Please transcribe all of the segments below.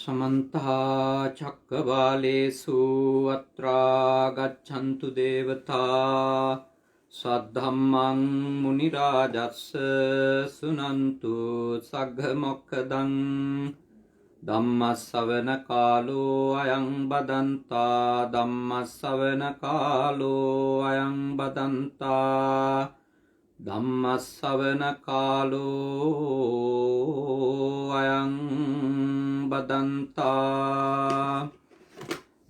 समन्ता चक्रवालेषु अत्रा गच्छन्तु देवता सद्धम्मं मुनिराजस्य शृण्वन्तु सग्गमोक्खदं धम्मश्रवणकालो अयं बदन्ता धम्मश्रवणकालो अयं बदन्ता धम्मश्रवणकालो अयं बदन्ता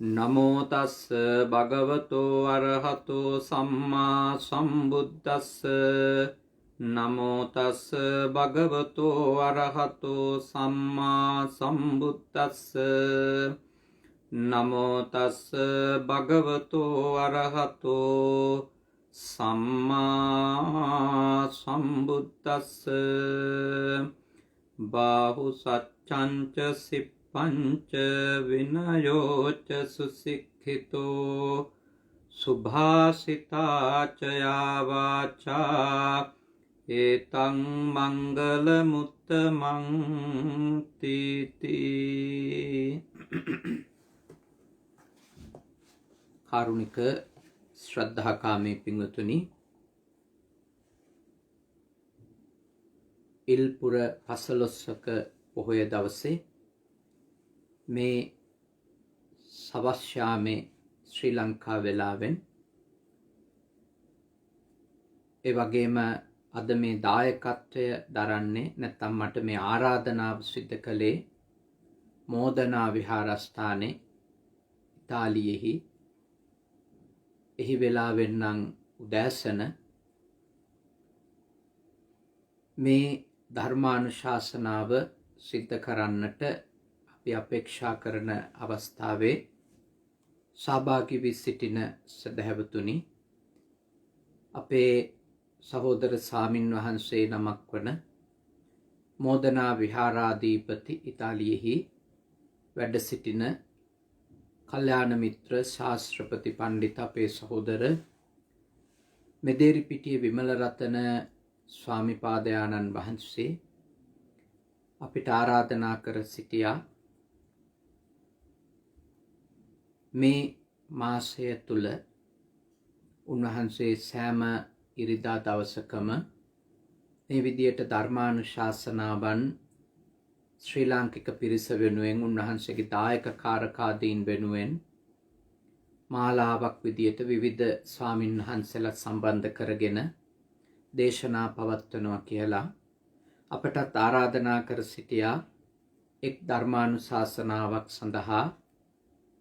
नमो तस् भगवतो अरहतो सम्मा सम्बुद्धस्स नमो तस् भगवतो अरहतो सम्मा सम्बुद्धस्स नमो तस् भगवतो अरहतो सम्मा सम्बुद्धस्स बाहु सच्चंच सिप्पंच विनयोच सुशिक्षितो सुभाषिता च या वाचा एतं मंगलमुत्तमं तीति। කාරුණික ශ්‍රද්ධාකාමී පින්වතුනි, ඉල්පුර පසළොස්වක පොහොය දවසේ මේ සවස් යාමේ ශ්‍රී ලංකා වෙලාවෙන් ඒ වගේම අද මේ දායකත්වය දරන්නේ නැත්නම් මට මේ ආරාධනාව සිද්ධ කළේ මෝදනා විහාරස්ථානයේ ඉතාලියෙහි එහි වෙලාවෙන් නම් උදෑසන මේ ධර්මානුශාසනාව සිද්ධ කරන්නට අපි අපේක්ෂා කරන අවස්ථාවේ සහභාගී වී සිටින සදහැවතුනි, අපේ සහෝදර ස්වාමින් වහන්සේ නමක් වන මෝදනා විහාරාධිපති ඉතාලියෙහි වැඩ සිටින කල්යාණ මිත්‍ර ශාස්ත්‍රපති පණ්ඩිත අපේ සහෝදර මෙදේරිපිටිය විමලරතන ස්වාමිපාදයාණන් වහන්සේ අපිට ආරාධනා කර සිටියා මේ මාසය තුල උන්වහන්සේ සෑම ඉරිදා දවසකම මේ විදියට ධර්මානුශාසනාවන් ශ්‍රී ලාංකික පිරිස වෙනුවෙන් උන්වහන්සේගේ දායක කාරකාදීන් වෙනුවෙන් මාලාවක් විදියට විවිධ ස්වාමින් වහන්සේලා සම්බන්ධ කරගෙන දේශනා පවත්වනවා කියලා අපටත් ආරාධනා කර සිටියා එක් ධර්මානුශාසනාවක් සඳහා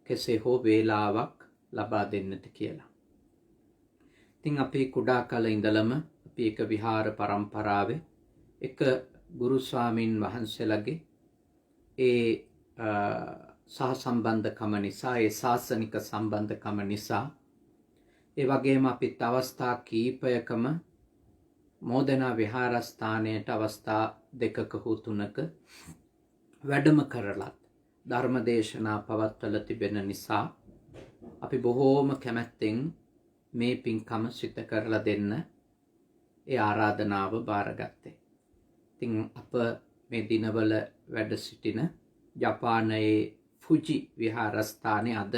කෙසේ හෝ වේලාවක් ලබා දෙන්නට කියලා. ඉතින් අපි කුඩා කල ඉඳලම අපි එක විහාර පරම්පරාවේ එක ගුරු ස්වාමින් වහන්සේලාගේ ඒ සහසම්බන්ධකම නිසා, ඒ ශාසනික සම්බන්ධකම නිසා, ඒ වගේම අපිත් අවස්ථා කීපයකම මෝදනා විහාරස්ථානයට අවස්ථා දෙකක හෝ තුනක වැඩම කරලත් ධර්මදේශනා පවත්වල තිබෙන නිසා අපි බොහෝම කැමැත්තෙන් මේ පින්කම සිද්ධ කරලා දෙන්න ඒ ආරාධනාව බාරගත්තේ. ඉතින් අප මේ දිනවල වැඩ සිටින ජපානයේ ෆුජි විහාරස්ථානයේ අද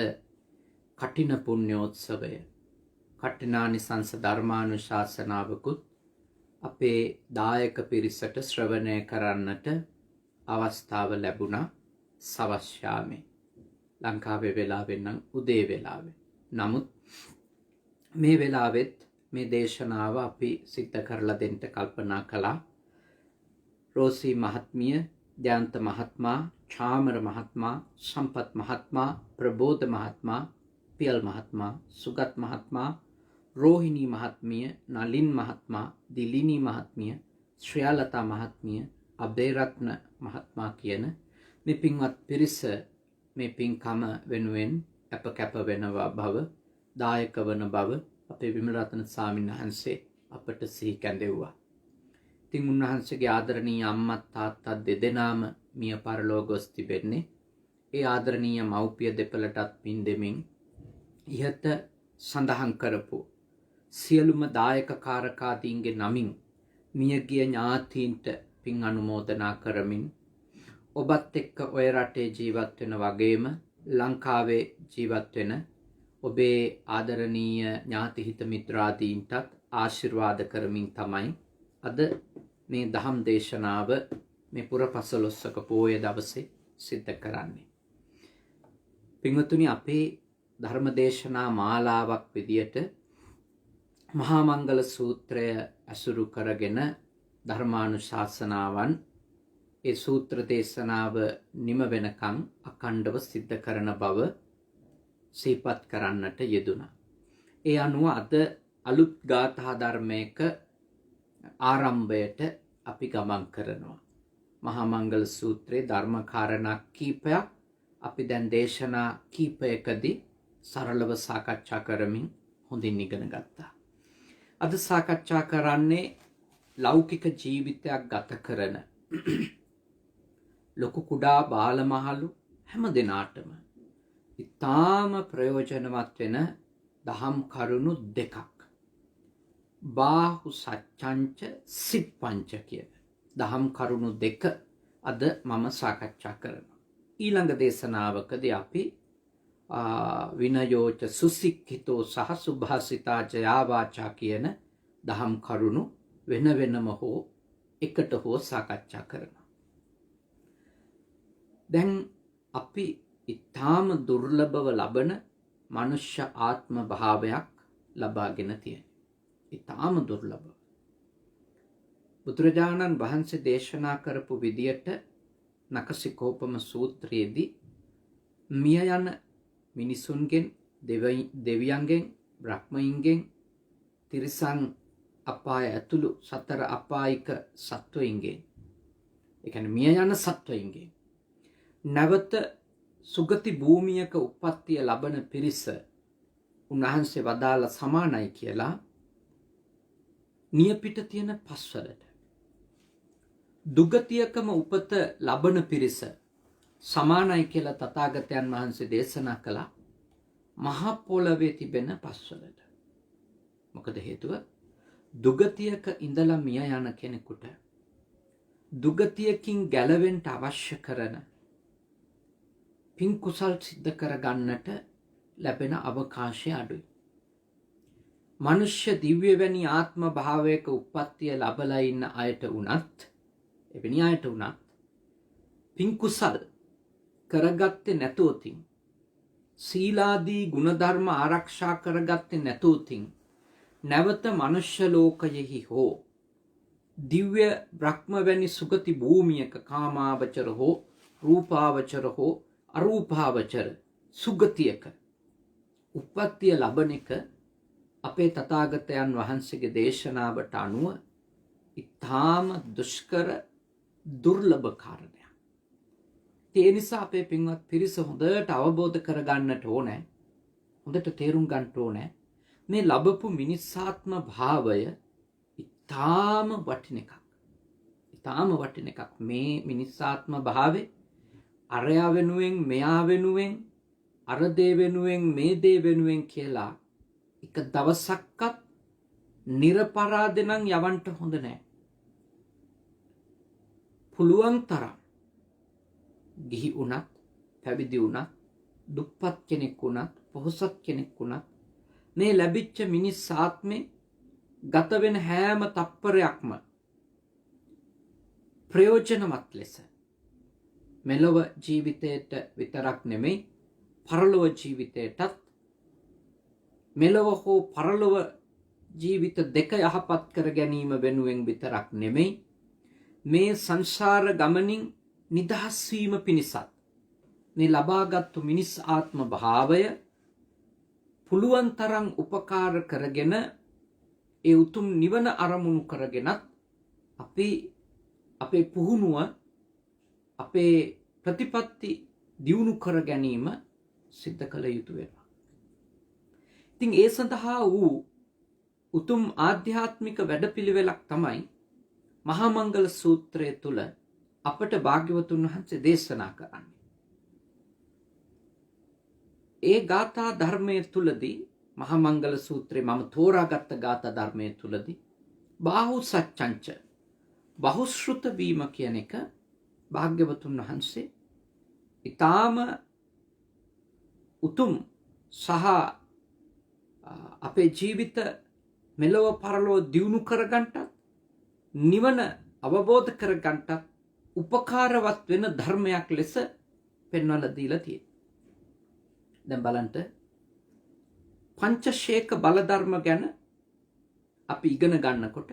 කඨින පුණ්‍යෝත්සවය, කඨිනානිසංස ධර්මානුශාසනාවකුත් අපේ දායක පිරිසට ශ්‍රවණය කරන්නට අවස්ථාව ලැබුණා සවස් යාමේ. ලංකාවේ වෙලාවෙන් නම් උදේ වෙලාවේ. නමුත් මේ වෙලාවෙත් මේ දේශනාව අපි සිද්ධ කරලා දෙන්න කල්පනා කළා. රෝසි මහත්මිය, දයන්ත මහත්මයා, චාමර මහත්මයා, සම්පත් මහත්මයා, ප්‍රබෝධ මහත්මයා, පියල් මහත්මයා, සුගත් මහත්මයා, රෝහිණී මහත්මිය, නලින් මහත්මයා, දිලිනී මහත්මිය, ශ්‍රියාලතා මහත්මිය, අබේරත්න මහත්මයා කියන මේ පින්වත් පිරිස මේ පින්කම වෙනුවෙන් අප කැප වෙනවා බව, දායක වන බව අපේ විමලරතන ස්වාමීන් වහන්සේ අපට සිහි කැඳෙව්වා. ඉතින් උන්වහන්සේගේ ආදරණීය අම්මත් තාත්තත් දෙදෙනාම මිය පරලෝ ගොස් තිබෙන්නේ. ඒ ආදරණීය මව්පිය දෙපළටත් පින් දෙමින් ඉහත සඳහන් කරපු සියලුම දායක කාරකාදීන්ගේ නමින් මියගිය ඥාතීන්ට පින් අනුමෝදනා කරමින් ඔබත් එක්ක ඔය රටේ ජීවත් වෙන වගේම ලංකාවේ ජීවත් වෙන ඔබේ ආදරණීය ඥාතිහිත මිත්‍රාදීන්ටත් ආශිර්වාද කරමින් තමයි අද මේ දහම් දේශනාව මේ පුරපසළොස්වක පෝය දවසේ සිද්ධ කරන්නේ. පින්වතුනි, අපේ ධර්ම දේශනා මාලාවක් විදියට මහා මංගල සූත්‍රය ඇසුරු කරගෙන ධර්මානුශාසනාවන් ඒ සූත්‍ර දේශනාව නිම වෙනකන් අඛණ්ඩව සිද්ධ කරන බව සිහිපත් කරන්නට යෙදුණා. ඒ අනුව අද අලුත් ගාථා ධර්මයක ආරම්භයට අපි ගමන් කරනවා. මහා මංගල සූත්‍රයේ ධර්ම කාරණා කීපයක් අපි දැන් දේශනා කීපයකදී සරලව සාකච්ඡා කරමින් හොඳින් ඉගෙන ගත්තා. අද සාකච්ඡා කරන්නේ ලෞකික ජීවිතයක් ගත කරන ලොකු කුඩා බාලමහලු හැම දෙනාටම ඉතාම ප්‍රයෝජනවත් වෙන දහම් කරුණු දෙකක්. බාහු සච්චංච සිප්පංච කියන දහම් කරුණු දෙක අද මම සාකච්ඡා කරනවා. ඊළඟ දේශනාවකදී අපි විනයෝච සුසික්ඛිතෝ සහ සුභාසිතා ජයාවාචා කියන දහම් කරුණු වෙන වෙනම හෝ එකට හෝ සාකච්ඡා කරනවා. දැන් අපි ඉතාම දුර්ලභව ලබන මනුෂ්‍ය ආත්ම භාවයක් ලබාගෙන තියෙනවා. ඉතාම දුර්ලභ. බුදුරජාණන් වහන්සේ දේශනා කරපු විදියට නකසිකෝපම සූත්‍රයේදී මිය යන මිනිසුන්ගෙන්, දෙවියන්ගෙන්, බ්‍රහ්මයින්ගෙන්, තිරිසන් අපාය ඇතුළු සතර අපායික සත්වයින්ගෙන්, ඒ කියන්නේ මිය යන සත්වයින්ගෙන් නැවත සුගති භූමියක උප්පත්තිය ලබන පිරිස උන්වහන්සේ වදාළ සමානයි කියලා නියපිට තියෙන පස්වලට. දුගතියකම උපත ලබන පිරිස සමානයි කියලා තථාගතයන් වහන්සේ දේශනා කළා මහා පොළවේ තිබෙන පස්වලට. මොකද හේතුව? දුගතියක ඉඳලා මිය යන කෙනෙකුට දුගතියකින් ගැලවෙන්න අවශ්‍ය කරන පින් කුසල් සිද්ධ කරගන්නට ලැබෙන අවකාශය අඩුයි. මනුෂ්‍ය දිව්‍ය වැනි ආත්ම භාවයක උප්පත්තිය ලබලා ඉන්න අයට උනත්, එවැනි අයට උනත් පින් කුසල් කරගත්තේ නැතොතින්, සීලාදී ගුණධර්ම ආරක්ෂා කරගත්තේ නැතොතින් නැවත මනුෂ්‍ය ලෝකයෙහි හෝ දිව්‍ය බ්‍රහ්ම වැනි සුගති භූමියක කාමාවචර හෝ රූපාවචර හෝ අරූපාවචර සුගතියක උප්පත්තිය ලබන එක අපේ තථාගතයන් වහන්සේගේ දේශනාවට අනුව ඉතාම දුෂ්කර දුර්ලභ කාරණයක්. ඒ නිසා අපේ පින්වත් පිරිස හොඳට අවබෝධ කරගන්නට ඕනේ, හොඳට තේරුම් ගන්න ඕනේ මේ ලැබපු මිනිස්සාත්ම භාවය ඉතාම වටින එකක්. ඉතාම වටින එකක්. මේ මිනිස්සාත්ම භාවය අරයා වෙනුවෙන්, මෙයා වෙනුවෙන්, අර දේ වෙනුවෙන්, මේ දේ වෙනුවෙන් කියලා එක දවසක්වත් නිර්පරාදේ නම් යවන්න හොඳ නැහැ. පුළුවන් තරම් ගිහි වුණත්, පැවිදි වුණත්, දුප්පත් කෙනෙක් වුණත්, පොහොසත් කෙනෙක් වුණත් මේ ලැබිච්ච මිනිස් ආත්මේ ගත වෙන හැම තප්පරයක්ම ප්‍රයෝජනවත් ලෙස මෙලොව ජීවිතයට විතරක් නෙමෙයි පරලොව ජීවිතයටත්, මෙලොව හෝ පරලොව ජීවිත දෙක යහපත් කර ගැනීම වෙනුවෙන් විතරක් නෙමෙයි මේ සංසාර ගමනින් නිදහස් වීම පිණිසත් මේ ලබාගත්තු මිනිස් ආත්ම භාවය පුළුවන් තරම් උපකාර කරගෙන ඒ උතුම් නිවන අරමුණු කරගෙනත් අපි අපේ පුහුණුව, අපේ ප්‍රතිපත්ති දියුණු කර ගැනීම සිද්ධ කළ යුතු වෙනවා. ඉතින් ඒ සඳහා වූ උතුම් ආධ්‍යාත්මික වැඩපිළිවෙලක් තමයි මහා මංගල සූත්‍රය තුල අපට භාග්‍යවතුන් වහන්සේ දේශනා කරන්නේ. ඒ ගාථා ධර්මයේ තුලදී මහා මංගල සූත්‍රයේ මම තෝරාගත්ත ගාථා ධර්මයේ තුලදී බාහු සච්චංච බහුශ්‍රුත වීම කියන එක භාග්‍යවතුන් වහන්සේ ඊටාම උතුම් සහ අපේ ජීවිත මෙලොව පරලොව දියුණු කරගන්නට නිවන අවබෝධ කරගන්නට උපකාරවත් වෙන ධර්මයක් ලෙස පෙන්වලා දීලා තියෙනවා. දැන් බලන්න පංචශේක බල ධර්ම ගැන අපි ඉගෙන ගන්නකොට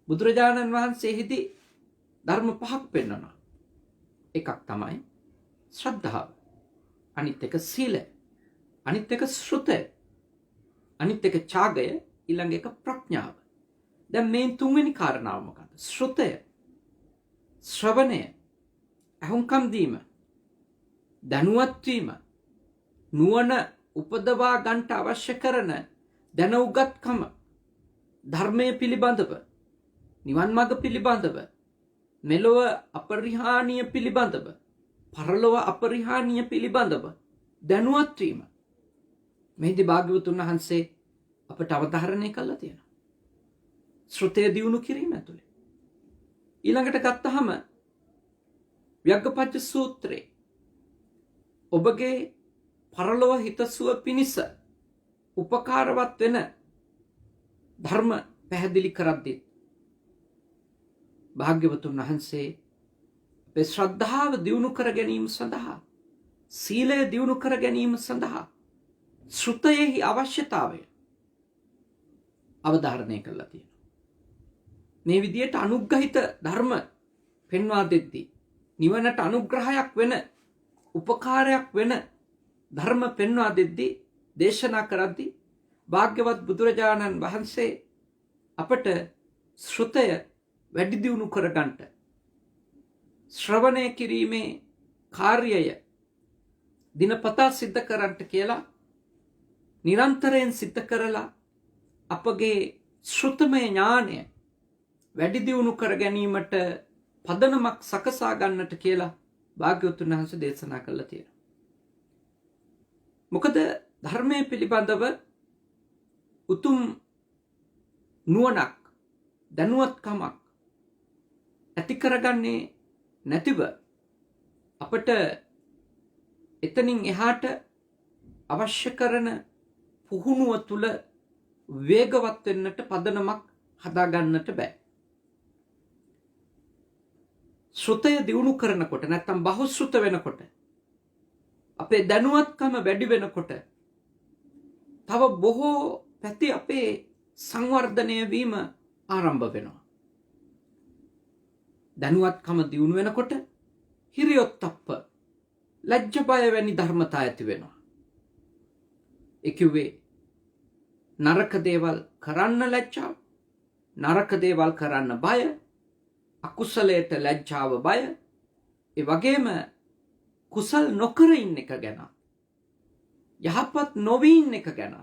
බුදුරජාණන් වහන්සේෙහිදී ධර්ම පහක් පෙන්වනවා. එකක් තමයි ශ්‍රද්ධාව, අනිත් එක සීලය, අනිත් එක ශ්‍රුතය, අනිත් එක ඡාගය, ඊළඟ එක ප්‍රඥාව. දැන් මේ තුන්වෙනි කාරණාව මොකක්ද? ශ්‍රුතය, ශ්‍රවණය, අහුම්කම් දීම, දැනුවත් වීම, නුවණ උපදවා ගන්නට අවශ්‍ය කරන දැනුගත්කම, ධර්මයේ පිළිබඳව, නිවන් මාර්ග පිළිබඳව, මෙලොව අපරිහානීය පිළිබඳව, පරලොව අපරිහානීය පිළිබඳව දැනුවත් වීම. මේදී භාග්‍යවතුන් වහන්සේ අපට අවධාරණය කළා තියෙනවා. ශ්‍රුතය දියුණු කිරීම ඇතුළේ. ඊළඟට ගත්තහම ව්‍යග්ගපච්ච සූත්‍රේ ඔබගේ පරලොව හිතසුව පිණිස උපකාරවත් වෙන ධර්ම පැහැදිලි කරද්දී භාග්‍යවතුන් වහන්සේ අපේ ශ්‍රද්ධාව දියුණු කර ගැනීම සඳහා, සීලය දියුණු කර ගැනීම සඳහා ශ්‍රුතයෙහි අවශ්‍යතාවය අවධාරණය කළා තියෙනවා. මේ විදියට අනුග්‍රහිත ධර්ම පෙන්වා දෙද්දී, නිවනට අනුග්‍රහයක් වෙන, උපකාරයක් වෙන ධර්ම පෙන්වා දෙද්දී, දේශනා කරද්දී භාග්‍යවත් බුදුරජාණන් වහන්සේ අපට ශ්‍රුතය වැඩි දියුණු කරගන්නට, ශ්‍රවණය කිරීමේ කාර්යය දිනපතා සිද්ධ කරන්නට කියලා නිරන්තරයෙන් සිද්ධ කරලා අපගේ ශ්‍රුතමය ඥානය වැඩි දියුණු කර ගැනීමට පදනමක් සකසා ගන්නට කියලා භාග්‍යවතුන් වහන්සේ දේශනා කළා තියෙනවා. මොකද ධර්මයේ පිළිබඳව උතුම් නුවණක්, දැනුවත්කමක් ඇති කරගන්නේ නැතිව අපට එතනින් එහාට අවශ්‍ය කරන පුහුණුව තුළ වේගවත් වෙන්නට පදනමක් හදාගන්නට බෑ. ශ්‍රුතය දියුණු කරනකොට, නැත්නම් බහුශ්‍රුත වෙනකොට, අපේ දැනුවත්කම වැඩි වෙනකොට තව බොහෝ පැති අපේ සංවර්ධනය වීම ආරම්භ වෙනවා. දැනුවත්කම දියුණු වෙනකොට හිරියොත්ප්ප, ලැජ්ජ බය වැනි ධර්මතා ඇති වෙනවා. ඒ කිව්වේ නරක දේවල් කරන්න ලැජ්ජාව, නරක දේවල් කරන්න බය, අකුසලයට ලැජ්ජාව බය, ඒ වගේම කුසල් නොකර ඉන්න එක ගැන, යහපත් නොවී ඉන්න එක ගැන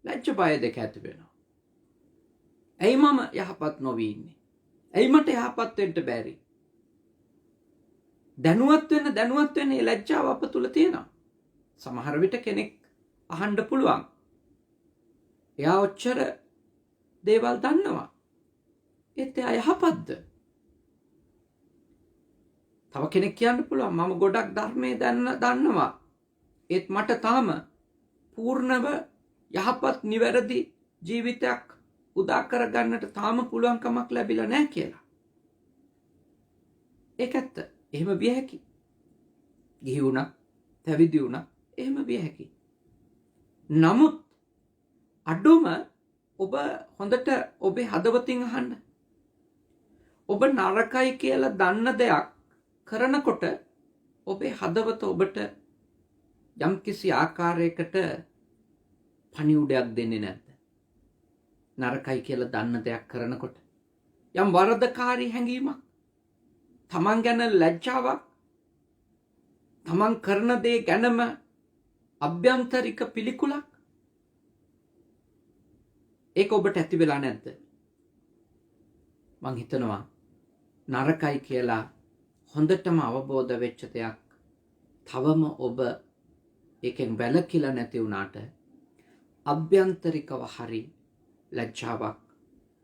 ලැජ්ජ බය දෙක ඇති වෙනවා. ඇයි මම යහපත් නොවී ඉන්නේ? ඇයි මට යහපත් වෙන්න බැරි? දැනුවත් වෙන මේ ලැජ්ජාව අප තුල තියෙනවා. සමහර විට කෙනෙක් අහන්න පුළුවන්, එයා ඔච්චර දේවල් දන්නවා, ඒත් එයා යහපත්ද? තව කෙනෙක් කියන්න පුළුවන්, මම ගොඩක් ධර්මයේ දන්නවා, ඒත් මට තාම පූර්ණව යහපත් නිවැරදි ජීවිතයක් උදා කරගන්නට තාම පුළුවන්කමක් ලැබිලා නැහැ කියලා. ඒක ඇත්ත. එහෙම විය හැකි. ගිහි වුණා, පැවිදි වුණා, එහෙම විය හැකි. නමුත් අඩුම ඔබ හොඳට ඔබේ හදවතින් අහන්න. ඔබ නරකයි කියලා දන්න දෙයක් කරනකොට ඔබේ හදවත ඔබට යම්කිසි ආකාරයකට පණිවුඩයක් දෙන්නේ නැද්ද? නරකයි කියලා දන්න දෙයක් කරනකොට යම් වරදකාරී හැඟීමක්, තමන් ගැන ලැජ්ජාවක්, තමන් කරන දේ ගැනම අභ්‍යන්තරික පිළිකුලක්, ඒක ඔබට ඇති වෙලා නැද්ද? මං හිතනවා නරකයි කියලා හොඳටම අවබෝධ වෙච්ච දෙයක් තවම ඔබ ඒකෙන් වැළකීලා නැති වුණාට අභ්‍යන්තරිකව හරි ලැජ්ජාවක්,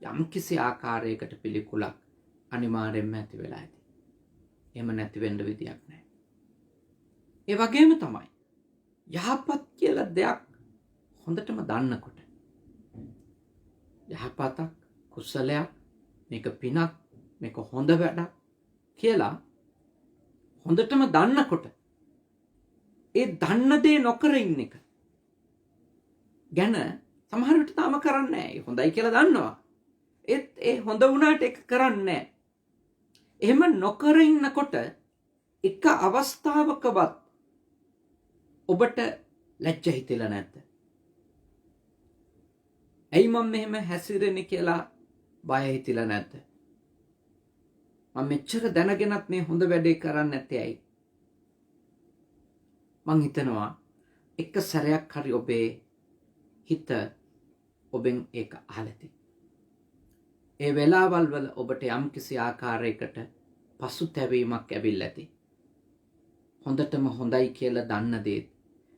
යම්කිසි ආකාරයකට පිළිකුලක් අනිවාර්යෙන්ම ඇති වෙලා ඇති. එහෙම නැති වෙන්න විදියක් නැහැ. ඒ වගේම තමයි යහපත් කියලා දෙයක් හොඳටම දන්නකොට යහපතක් කුසලයක් මේක පිනක් මේක හොඳ වැඩක් කියලා හොඳටම දන්නකොට ඒ දන්න දේ නොකර ඉන්න එක ගැන සමහර විට තාම කරන්නේ නැහැ. හොඳයි කියලා දන්නවා. ඒත් ඒ හොඳ වුණාට ඒක කරන්නේ නැහැ. එහෙම නොකර ඉන්නකොට එක අවස්ථාවකවත් ඔබට ලැජ්ජ හිතෙලා නැද්ද? ඇයි මම මෙහෙම හැසිරෙන්නේ කියලා බය හිතිලා නැද්ද? මම මෙච්චර දැනගෙනත් මේ හොඳ වැඩේ කරන්නේ නැත්තේ ඇයි? මං හිතනවා එක සැරයක් හරි ඔබේ හිත ඔබෙන් ඒක අහලති. ඒ වෙලාවල් වල ඔබට යම්කිසි ආකාරයකට පසුතැවීමක් ඇවිල්ලා ඇති. හොඳටම හොඳයි කියලා දන්න දේත්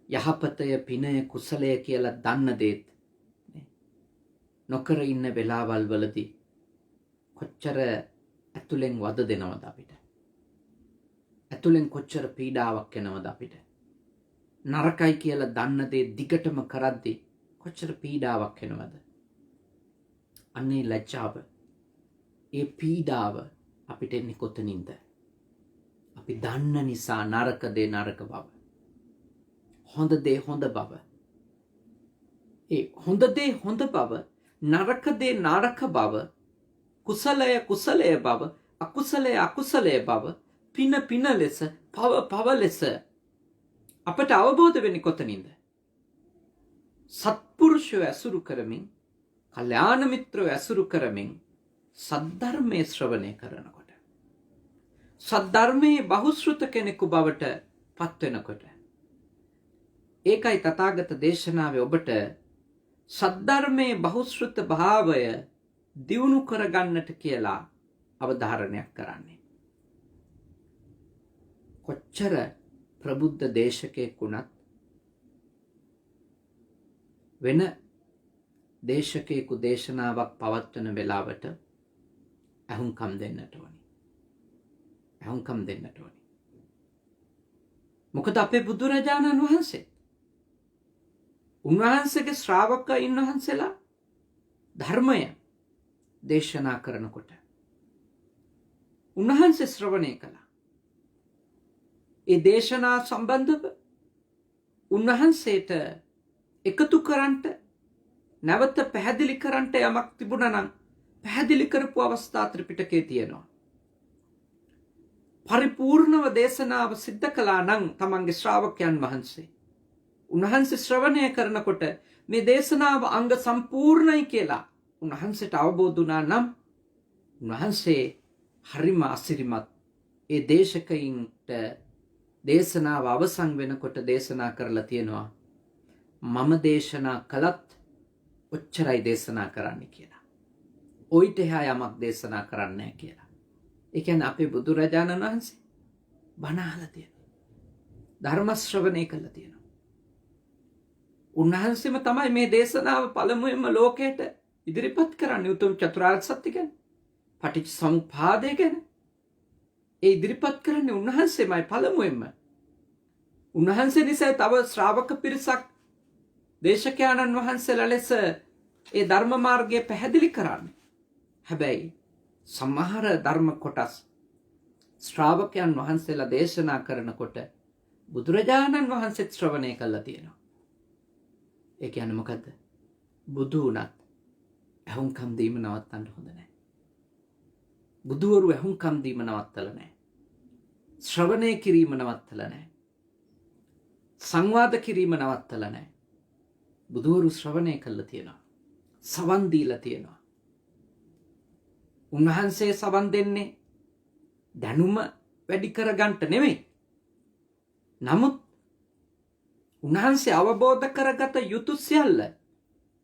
යහපතය පිනය කුසලය කියලා දන්න දේත් නොකර ඉන්න වෙලාවල් වලදී කොච්චර ඇතුලෙන් වද දෙනවද අපිට? ඇතුලෙන් කොච්චර පීඩාවක් එනවද අපිට? නරකයි කියලා දන්න දේ දිගටම කරද්දී කොච්චර පීඩාවක් එනවද? අන්නේ ලැජ්ජාව, ඒ පීඩාව අපිට එන්නේ කොතනින්ද? අපි දන්න නිසා නරක දේ නරක බව, හොඳ දේ හොඳ බව, ඒ හොඳ දේ හොඳ බව, නරක දේ නරක බව, කුසලය කුසලය බව, අකුසලය අකුසලය බව, පින පින ලෙස, පව පව ලෙස අපට අවබෝධ වෙන්නේ කොතනින්ද? සත්පුරුෂයෝ ඇසුරු කරමින්, කල්යාණ මිත්‍රයෝ ඇසුරු කරමින් සද්ධර්මයේ ශ්‍රවණය කරනකොට, සද්ධර්මයේ බහුශ්‍රුත කෙනෙකු බවට පත් වෙනකොට, ඒකයි තථාගත දේශනාවේ ඔබට සද්ධර්මයේ බහුශ්‍රුත භාවය දියුණු කරගන්නට කියලා අවධාරණයක් කරන්නේ. කොච්චර ප්‍රබුද්ධ දේශකයෙක් වුණත් වෙන දේශකයෙකු දේශනාවක් පවත්වන වෙලාවට ඇහුම්කම් දෙන්නට ඕනි. ඇහුම්කම් දෙන්නට ඕනි. මොකද අපේ බුදුරජාණන් වහන්සේ, උන්වහන්සේගේ ශ්‍රාවකයන් වහන්සේලා ධර්මය දේශනා කරනකොට උන්වහන්සේ ශ්‍රවණය කළා. ඒ දේශනා සම්බන්ධව උන්වහන්සේට එකතු කරන්නට, නැවත පැහැදිලි කරන්නට යමක් තිබුණා නම් පැහැදිලි කරපු අවස්ථා ත්‍රිපිටකයේ තියෙනවා. පරිපූර්ණව දේශනාව සිද්ධ කළා නම් තමන්ගේ ශ්‍රාවකයන් වහන්සේ, උන්වහන්සේ ශ්‍රවණය කරනකොට මේ දේශනාව අංග සම්පූර්ණයි කියලා උන්වහන්සේට අවබෝධ වුණා නම් උන්වහන්සේ හරිම අසිරිමත් ඒ දේශකයින්ට දේශනාව අවසන් වෙනකොට දේශනා කරලා තියෙනවා, මම දේශනා කළත් ඔච්චරයි දේශනා කරන්න කියලා. ඔයිට එහා යමක් දේශනා කරන්නේ නැහැ කියලා. ඒ කියන්නේ අපේ බුදුරජාණන් වහන්සේ බණ අහලා තියෙනවා. ධර්ම ශ්‍රවණය කළා තියෙනවා. උන්වහන්සේම තමයි මේ දේශනාව පළමුවෙන්ම ලෝකයට ඉදිරිපත් කරන්නේ. උතුම් චතුරාර්ය සත්‍ය ගැන, පටිච්චසමුප්පාදය ගැන ඒ ඉදිරිපත් කරන්නේ උන්වහන්සේමයි පළමුවෙන්ම. උන්වහන්සේ නිසා තව ශ්‍රාවක පිරිසක් දේශකයන්න් වහන්සේලා ලෙස ඒ ධර්ම මාර්ගය පැහැදිලි කරන්නේ. හැබැයි සමහර ධර්ම කොටස් ශ්‍රාවකයන් වහන්සේලා දේශනා කරනකොට බුදුරජාණන් වහන්සේත් ශ්‍රවණය කළා තියෙනවා. ඒ කියන්නේ මොකද්ද? බුදු වුණත් ඇහුම්කම් දීම නවත්තන්න හොඳ නැහැ. බුදුවරු ඇහුම්කම් දීම නවත්තලා නැහැ. ශ්‍රවණය කිරීම නවත්තලා නැහැ. සංවාද කිරීම නවත්තලා නැහැ. බුදුවරු ශ්‍රවණය කළා තියෙනවා. සවන් දීලා තියෙනවා. උන්වහන්සේ සවන් දෙන්නේ දැනුම වැඩි කරගන්න නෙමෙයි. නමුත් උන්වහන්සේ අවබෝධ කරගත යුතු සියල්ල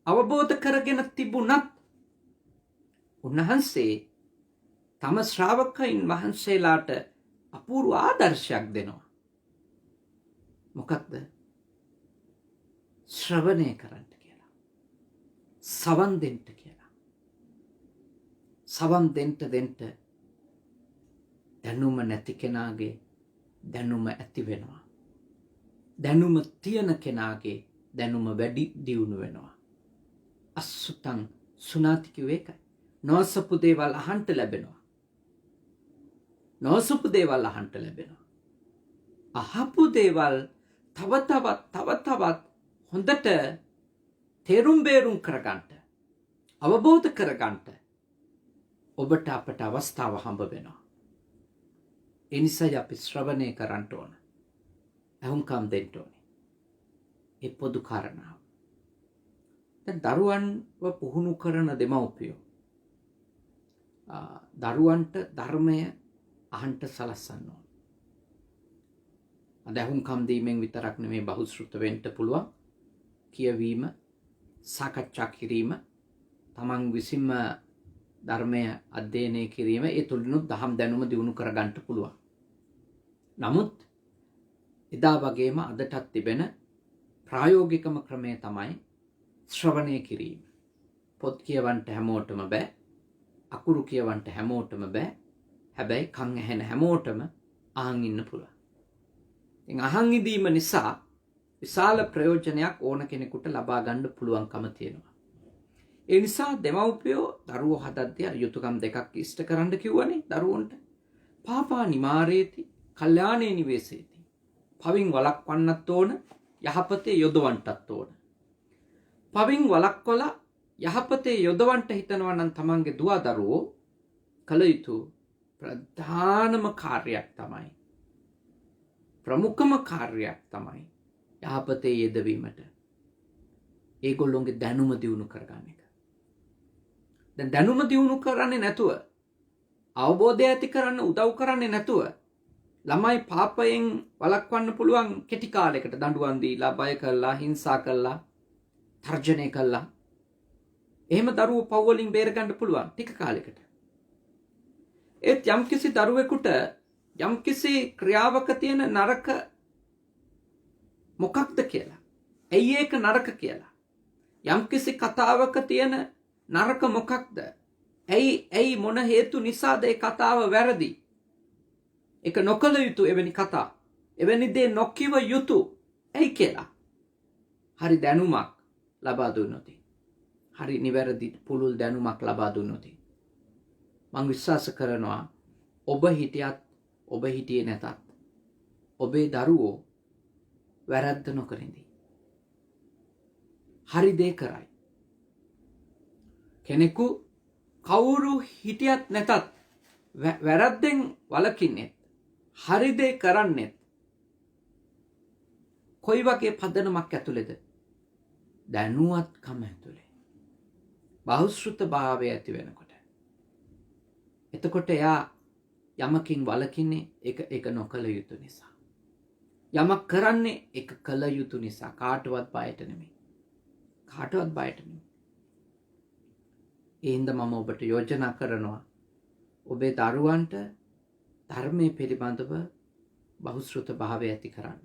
අවබෝධ කරගෙන තිබුණත් උන්වහන්සේ තම ශ්‍රාවකයන් වහන්සේලාට අපූර්ව ආදර්ශයක් දෙනවා. මොකක්ද? ශ්‍රවණය කරන්න කියලා. සවන් දෙන්න කියලා. සවන් දෙන්න දැනුම නැති කෙනාගේ දැනුම ඇති වෙනවා. දැනුම තියෙන කෙනාගේ දැනුම වැඩි දියුණු වෙනවා. අසුතං සුනාති කිව්වේ ඒකයි. නොසපු දේවල් අහන්ට ලැබෙනවා. නොසපු දේවල් අහන්ට ලැබෙනවා. අහපු දේවල් තව තවත් හොඳට තේරුම් බේරුම් කරගන්නට, අවබෝධ කරගන්නට ඔබට අපට අවස්ථාව හම්බ වෙනවා. ඒ නිසායි අපි ශ්‍රවණය කරන්න ඕන. අහුම්කම් දෙන්න ඕනේ. ඒ පොදු කාරණාව. දැන් දරුවන්ව පුහුණු කරන දෙමව්පියෝ දරුවන්ට ධර්මය අහන්ට සලස්සන්න ඕන. අද අහුම්කම් දීමෙන් විතරක් නෙමෙයි බහුශ්‍රුත වෙන්න පුළුවන්. කියවීම, සාකච්ඡා කිරීම, තමන් විසින්ම ධර්මය අධ්‍යයනය කිරීම, ඒ තුළිනුත් දහම් දැනුම දියුණු කරගන්න පුළුවන්. නමුත් එදා වගේම අදටත් තිබෙන ප්‍රායෝගිකම ක්‍රමය තමයි ශ්‍රවණය කිරීම. පොත් කියවන්ට හැමෝටම බෑ, අකුරු කියවන්ට හැමෝටම බෑ. හැබැයි කන් ඇහෙන හැමෝටම අහන් ඉන්න පුළුවන්. ඉතින් අහන් ඉඳීම නිසා විශාල ප්‍රයෝජනයක් ඕන කෙනෙකුට ලබා ගන්න පුළුවන්කම තියෙනවා. ඒ නිසා දෙමව්පියෝ දරුවෝ හදද්දී යුතුයකම් දෙකක් ඉෂ්ට කරන්න කිව්වනේ දරුවන්ට. පාපා නිමාරේති, කල්යාණේ නිවේසේති. පවින් වළක්වන්නත් ඕන, යහපතේ යොදවන්නත් ඕන. පවින් වළක්වලා යහපතේ යොදවන්න හිතනවා නම් තමන්ගේ දුව දරුවෝ කළ යුතු ප්‍රධානම කාර්යයක් තමයි, ප්‍රමුඛම කාර්යයක් තමයි යහපතේ යෙදවීමට ඒගොල්ලොන්ගේ දැනුම දියුණු කරගන්න එක. දැන් දැනුම දියුණු කරන්නේ නැතුව, අවබෝධය ඇති කරන්න උදව් කරන්නේ නැතුව ළමයි පාපයෙන් වළක්වන්න පුළුවන් කෙටි කාලයකට දඬුවම් දීලා, බය කරලා, හිංසා කරලා, තර්ජනය කරලා. එහෙම දරුවෝ පව් වලින් බේර ගන්න පුළුවන් ටික කාලයකට. ඒත් යම්කිසි දරුවෙකුට යම්කිසි ක්‍රියාවක තියෙන නරක මොකක්ද කියලා, ඇයි ඒක නරක කියලා, යම්කිසි කතාවක තියෙන නරක මොකක්ද, ඇයි මොන හේතු නිසාද ඒ කතාව වැරදි, ඒක නොකළ යුතු එවැනි කතා, එවැනි දේ නොකිව යුතු ඇයි කියලා හරි දැනුමක් ලබා දුන්නොත්, හරි නිවැරදි පුළුල් දැනුමක් ලබා දුන්නොත් මම විශ්වාස කරනවා ඔබ හිටියත් ඔබ හිටියේ නැතත් ඔබේ දරුවෝ වැරද්ද නොකරින්දී හරි දේ කරයි. කෙනෙකු කවුරු හිටියත් නැතත් වැරද්දෙන් වළකින්නෙත්, හරි දේ කරන්නෙත් කොයි වගේ පදනමක් ඇතුළේද? දැනුවත්කම ඇතුළේ. බහුශ්‍රුත භාවය ඇති වෙනකොට. එතකොට එයා යමකින් වළකින්නේ ඒක නොකළ යුතු නිසා. යමක් කරන්නේ ඒක කළ යුතු නිසා. කාටවත් බයට නෙමෙයි. කාටවත් බයට නෙමෙයි. ඒ හින්දා මම ඔබට යෝජනා කරනවා ඔබේ දරුවන්ට ධර්මයේ පිළිබඳව බහුශ්‍රුත භාවය ඇති කරන්න.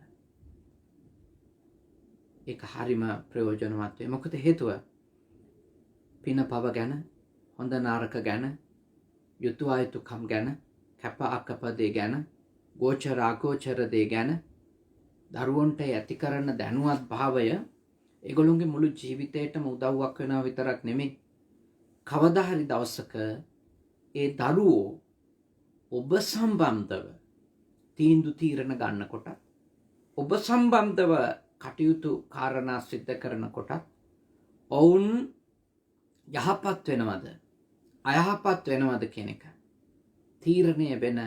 ඒක හරිම ප්‍රයෝජනවත් වේ. මොකද හේතුව පින පව ගැන, හොඳ නරක ගැන, යුතු අයුතුකම් ගැන, කැප අකප දේ ගැන, ගෝචර අගෝචර දේ ගැන දරුවන්ට ඇති කරන දැනුවත් භාවය ඒගොල්ලොන්ගේ මුළු ජීවිතේටම උදව්වක් වෙනවා විතරක් නෙමෙයි. කවදා හරි දවසක ඒ දරුවෝ ඔබ සම්බන්ධව තීන්දුව తీරන ගන්නකොට, ඔබ සම්බන්ධව කටයුතු කාරණා සිද්ධ කරනකොට ඔවුන් යහපත් වෙනවද අයහපත් වෙනවද කියන එක තීරණය වෙන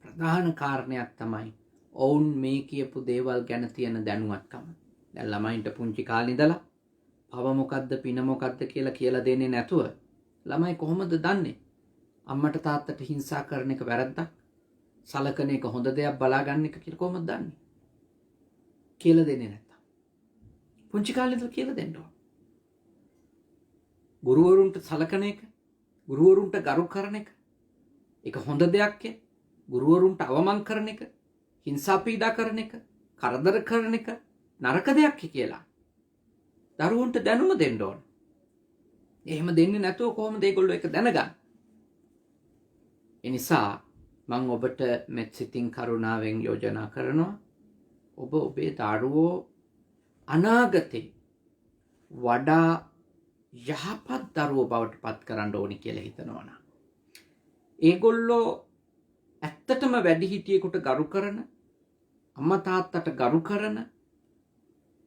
ප්‍රධාන කාරණයක් තමයි ඔවුන් මේ කියපු දේවල් ගැන තියෙන දැනුවත්කම. දැන් ළමයින්ට පුංචි කාලේ ඉඳලා පව මොකද්ද පින මොකද්ද කියලා දෙන්නේ නැතුව ළමයි කොහොමද දන්නේ අම්මට තාත්තට හිංසා කරන එක වැරද්දක්, සලකන එක හොඳ දෙයක් බලාගන්න එක කියලා කොහොමද දන්නේ? කියලා දෙන්නේ නැත්තම් පුංචි කාලේ ඉඳලා කියලා දෙන්න ඕන. ගුරුවරුන්ට සලකන එක, ගුරුවරුන්ට ගරු කරන එක, ඒක හොඳ දෙයක්. ගුරුවරුන්ට අවමන් කරන එක, හිංසා පීඩා කරන එක, කරදර කරන එක නරක දෙයක් කියලා දරුවන්ට දැනුම දෙන්න ඕන. එහෙම දෙන්නේ නැතුව කොහොමද ඒගොල්ලෝ ඒක දැනගන්නේ? ඒ නිසා මං ඔබට මෙත් සිතින් කරුණාවෙන් යෝජනා කරනවා ඔබ ඔබේ දරුවෝ අනාගතේ වඩා යහපත් දරුවෝ බවට පත් කරන්න ඕනි කියලා හිතනවා නම් ඒගොල්ලෝ ඇත්තටම වැඩිහිටියෙකුට ගරු කරන අම්මා තාත්තට ගරු කරන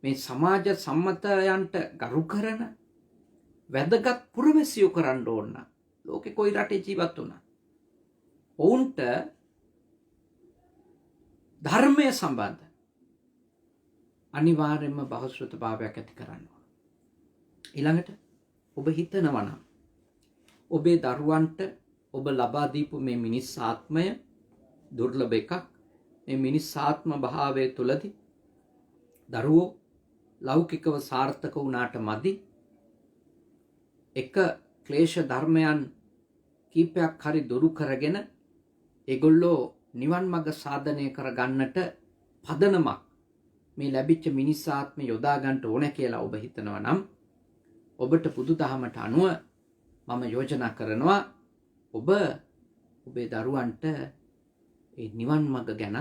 මේ සමාජ සම්මතයන්ට ගරු කරන වැදගත් පුරවැසියෝ කරන්න ඕන ලෝකේ කොයි රටේ ජීවත් වුණා ඔවුන්ට ධර්මය සම්බන්ධ අනිවාර්යයෙන්ම බහුශ්‍රතභාවයක් ඇති කරන්න ඕන. ඊළඟට ඔබ හිතනවා නම් ඔබේ දරුවන්ට ඔබ ලබා දීපු මේ මිනිස් ආත්මය දුර්ලභ එකක්. මේ මිනිස් ආත්ම භාවය තුලදී දරුවෝ ලෞකිකව සාර්ථක වුණාට මදි. එක ක්ලේශ ධර්මයන් කීපයක් හරි දුරු කරගෙන ඒගොල්ලෝ නිවන් මඟ සාධනය කරගන්නට පදනමක් මේ ලැබිච්ච මිනිස් ආත්මය යොදා ගන්නට ඕන කියලා ඔබ හිතනවා නම් ඔබට බුදුදහමට අනුව මම යෝජනා කරනවා ඔබ ඔබේ දරුවන්ට ඒ නිවන් මඟ ගැන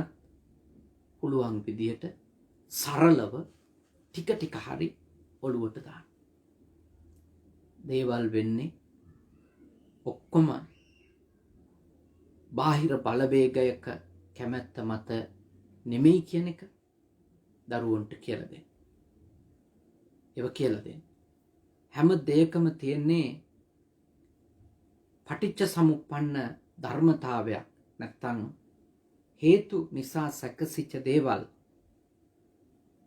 පුළුවන් විදියට සරලව ටික ටික හරි ඔළුවට දාන්න. දේවල් වෙන්නේ ඔක්කොම බාහිර බලවේගයක කැමැත්ත මත නෙමෙයි කියන එක දරුවන්ට කියලා දෙන්න. ඒක කියලා දෙන්න. හැම දෙයකම තියෙන්නේ පටිච්ච සමුප්පන්න ධර්මතාවයක් නැත්තම් හේතු නිසා සැකසිච්ච දේවල්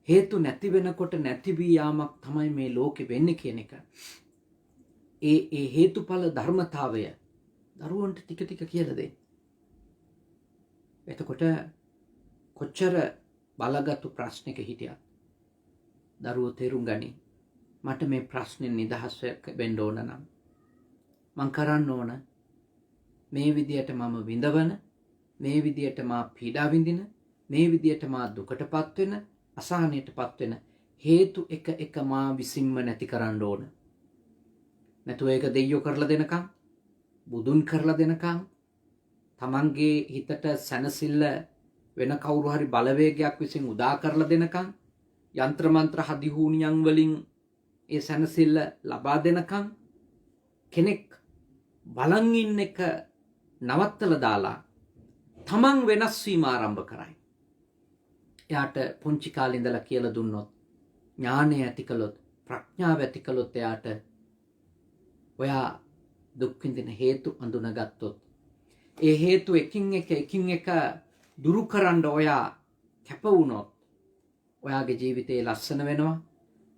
හේතු නැති වෙනකොට නැති වී යාමක් තමයි මේ ලෝකෙ වෙන්නේ කියන එක. ඒ හේතුඵල ධර්මතාවය දරුවන්ට ටික ටික කියලා දෙන්න. එතකොට කොච්චර බලගත්ු ප්‍රශ්නයක හිටියත් දරුවෝ තේරුම් ගනි මට මේ ප්‍රශ්නෙන් නිදහස් වෙන්න ඕන නම් මං කරන්න ඕන මේ විදියට මම විඳවන මේ විදියට මා පීඩා විඳින මේ විදියට මා දුකටපත් වෙන අසහනයටපත් වෙන හේතු එක මා විසින්ම නැති කරන්න ඕන. නැතුව ඒක දෙයියෝ කරලා දෙනකම් බුදුන් කරලා දෙනකම් තමන්ගේ හිතට සැනසෙල්ල වෙන කවුරු හරි බලවේගයක් විසින් උදා කරලා දෙනකම් යంత్ర මන්ත්‍ර හදිහූනියන් වලින් ඒ සැනසෙල්ල ලබා දෙනකම් කෙනෙක් බලන් ඉන්න එක නවත්තලා දාලා තමන් වෙනස් වීම ආරම්භ කරයි. එයාට පුංචි කාලේ ඉඳලා කියලා දුන්නොත් ඥානය ඇති කළොත් ප්‍රඥාව ඇති කළොත් එයාට ඔයා දුක් විඳින හේතු අඳුනගත්තොත් ඒ හේතු එකින් එක දුරු කරන්න ඔයා කැප වුණොත් ඔයාගේ ජීවිතේ ලස්සන වෙනවා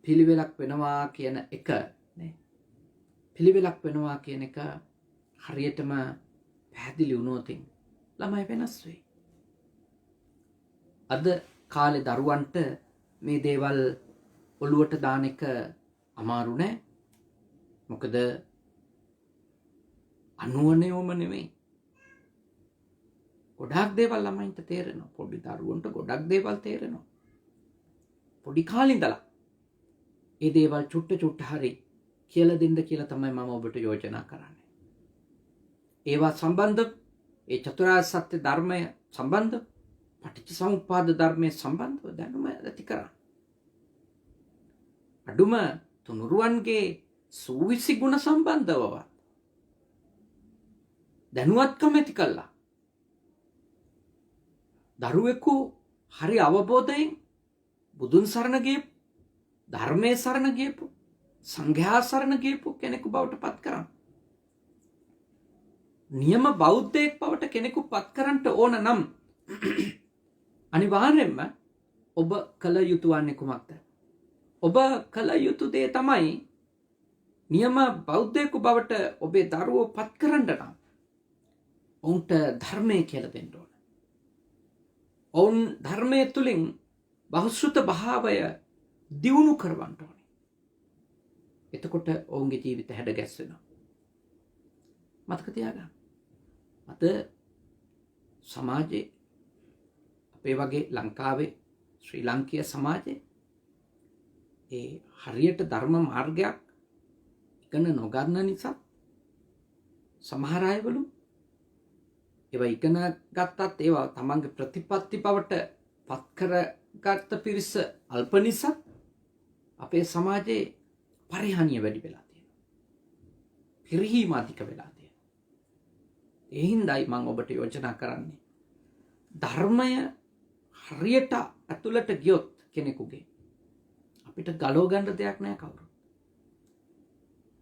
පිළිවෙලක් වෙනවා කියන එක නේ පිළිවෙලක් වෙනවා කියන එක හරියටම පැහැදිලි වුණොත් ළමයි වෙනස් වෙයි. අද කාලේ දරුවන්ට මේ දේවල් ඔළුවට දාන එක අමාරු නෑ. මොකද අනුවණයෝම නෙමෙයි. ගොඩාක් දේවල් ළමයින්ට තේරෙනවා. පොඩි දරුවන්ට ගොඩක් දේවල් තේරෙනවා. පොඩි කාලේ ඉඳලා ඒ දේවල් චුට්ට හරි කියලා දෙන්න කියලා තමයි මම ඔබට යෝජනා කරන්නේ. ඒවා සම්බන්ධ ඒ චතුරාර්ය සත්‍ය ධර්මය සම්බන්ධ පටිච්ච සමුප්පාද ධර්මයේ සම්බන්ධව දැනුම ඇති කරන්න. අඩුම තුනුරුවන්ගේ සූවිසි ගුණ සම්බන්ධව දැනුවත්කම ඇති කළා. දරුවෙකු හරි අවබෝධයෙන් බුදුන් සරණ ගියපු ධර්මයේ සරණ ගියපු සංඝයා සරණ ගියපු කෙනෙකු බවට පත් කරන්න. නියම බෞද්ධයෙක් බවට කෙනෙකු පත් කරන්නට ඕන නම් අනිවාර්යෙන්ම ඔබ කළ යුතු වන්නේ කුමක්ද? ඔබ කළ යුතු දේ තමයි නියම බෞද්ධයෙකු බවට ඔබේ දරුවෝ පත් කරන්න නම් ඔවුන්ට ධර්මය කියලා දෙන්න ඕන. ඔවුන් ධර්මයේ තුලින් බහුශ්‍රත භාවය දියුණු කරවන්න ඕනේ. එතකොට ඔවුන්ගේ ජීවිත හැඩ ගැස්සෙනවා. මතක තියාගන්න. අද සමාජයේ අපේ වගේ ලංකාවේ ශ්‍රී ලාංකීය සමාජයේ ඒ හරියට ධර්ම මාර්ගයක් ඉගෙන නොගන්න නිසා සමහර අයවලු ඒවා ඉගෙන ගත්තත් ඒවා තමන්ගේ ප්‍රතිපත්ති බවට පත් කරගත්ත පිරිස අල්ප නිසා අපේ සමාජයේ පරිහානිය වැඩි වෙලා තියෙනවා. පිරිහීම අධික වෙලා තියෙනවා. ඒ හින්දායි මම ඔබට යෝජනා කරන්නේ ධර්මය හරියට ඇතුළට ගියොත් කෙනෙකුගේ අපිට ගලව ගන්න දෙයක් නැහැ කවුරුත්.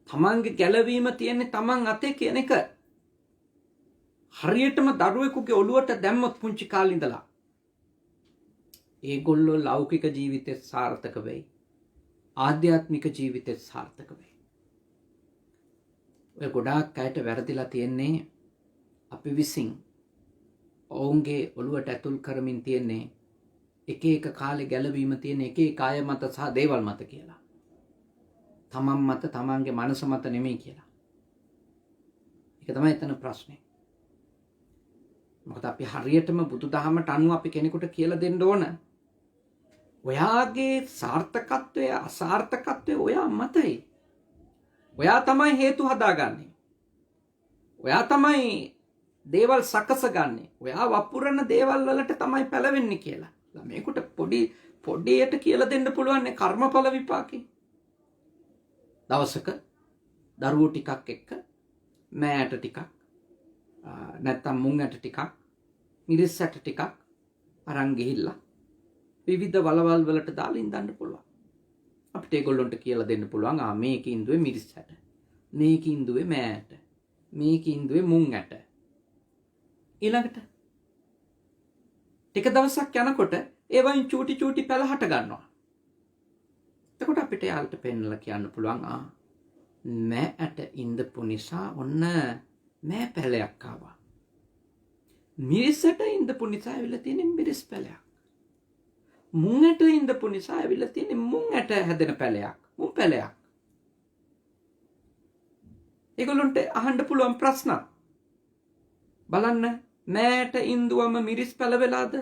තමන්ගේ ගැලවීම තියෙන්නේ තමන් අතේ කියන එක හරියටම දරුවෙකුගේ ඔළුවට දැම්මොත් පුංචි කාලේ ඉඳලා ඒගොල්ලෝ ලෞකික ජීවිතේ සාර්ථක වෙයි. ආධ්‍යාත්මික ජීවිතේ සාර්ථක වෙයි. ඔය ගොඩාක් අයට වැරදිලා තියෙන්නේ අපි විසින් ඔවුන්ගේ ඔළුවට ඇතුල් කරමින් තියෙන්නේ එක එක කාලේ ගැලවීම තියෙන එක එක අය මත සහ දේවල් මත කියලා. තමන් මත තමන්ගේ මනස මත නෙමෙයි කියලා. ඒක තමයි එතන ප්‍රශ්නේ. මොකද අපි හරියටම බුදුදහමට අනුව අපි කෙනෙකුට කියලා දෙන්න ඕන. ඔයාගේ සාර්ථකත්වය අසාර්ථකත්වය ඔයා මතයි. ඔයා තමයි හේතු හදාගන්නේ. ඔයා තමයි දේවල් සකසගන්නේ. ඔයා වපුරන දේවල් වලට තමයි පැලවෙන්නේ කියලා. ළමයෙකුට පොඩියට කියලා දෙන්න පුළුවන් කර්මඵල විපාකේ. දවසක දරුවෝ ටිකක් එක්ක මෑට ටිකක් නැත්තම් මුං ඇට ටිකක් මිරිස් ඇට ටිකක් අරන් ගිහිල්ලා විවිධ වලවල් වලට දාලා ඉඳන්න පුළුවන්. අපිට ඒගොල්ලන්ට කියලා දෙන්න පුළුවන් මේක ඉඳුවේ මිරිස් ඇට, මේක ඉඳුවේ මෑ ඇට, මේක ඉඳුවේ මුං ඇට. ඊළඟට ටික දවසක් යනකොට ඒවයින් චූටි චූටි පැල හට ගන්නවා. එතකොට අපිට යාළුට පෙන්නලා කියන්න පුළුවන් මෑ ඇට ඉඳපු නිසා ඔන්න මෑ පැලයක් ආවා. මිරිසට ඉඳපු නිසා ඇවිල්ලා තියෙන මිරිස් පැලයක්. මුං ඇට ඉඳපු නිසා ඇවිල්ලා තියෙන මුං ඇට හැදෙන පැලයක්, මුං පැලයක්. ඒගොල්ලන්ට අහන්න පුළුවන් ප්‍රශ්න. බලන්න මෑට ඉඳුවම මිරිස් පැල වෙලාද?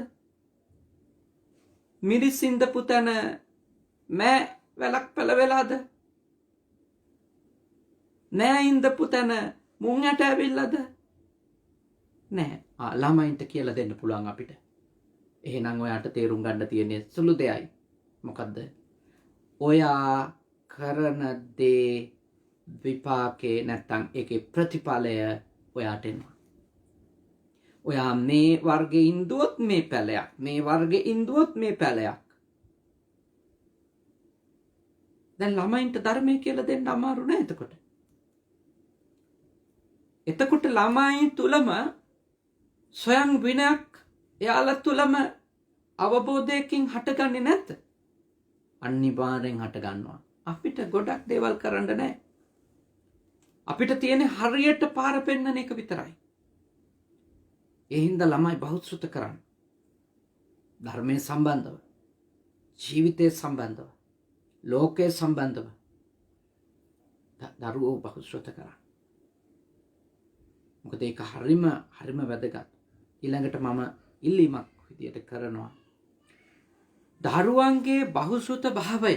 මිරිස් ඉඳපු තැන මෑ වැලක් පැල වෙලාද? නෑ ඉඳපු තැන මුං ඇට ඇවිල්ලාද? නෑ. ළමයින්ට කියලා දෙන්න පුළුවන් අපිට. එහෙනම් ඔයාට තේරුම් ගන්න තියෙන්නේ සුළු දෙයයි. මොකද්ද? ඔයා කරන දේ විපාකේ නැත්තම් ඒකේ ප්‍රතිඵලය ඔයාට එනවා. ඔයා මේ වර්ගේ ඉඳුවොත් මේ පැලයක්, මේ වර්ගේ ඉඳුවොත් මේ පැලයක්. දැන් ළමයින්ට ධර්මය කියලා දෙන්න අමාරු නෑ එතකොට. එතකොට ළමයි තුලම ස්වයං විනයක් එයාලා තුලම අවබෝධයකින් හටගන්නේ නැද්ද? අනිවාර්යෙන් හට ගන්නවා. අපිට ගොඩක් දේවල් කරන්න නැහැ. අපිට තියෙන්නේ හරියට පාර පෙන්නන එක විතරයි. ඒ හින්දා ළමයි බහුශ්‍රත කරන්න. ධර්මයේ සම්බන්ධව, ජීවිතයේ සම්බන්ධව, ලෝකයේ සම්බන්ධව දරුවෝ බහුශ්‍රත කරන්න. මොකද ඒක හරිම වැදගත්. ඊළඟට මම ඉල්ලීමක් විදියට කරනවා. දරුවන්ගේ බහුශ්‍රත භාවය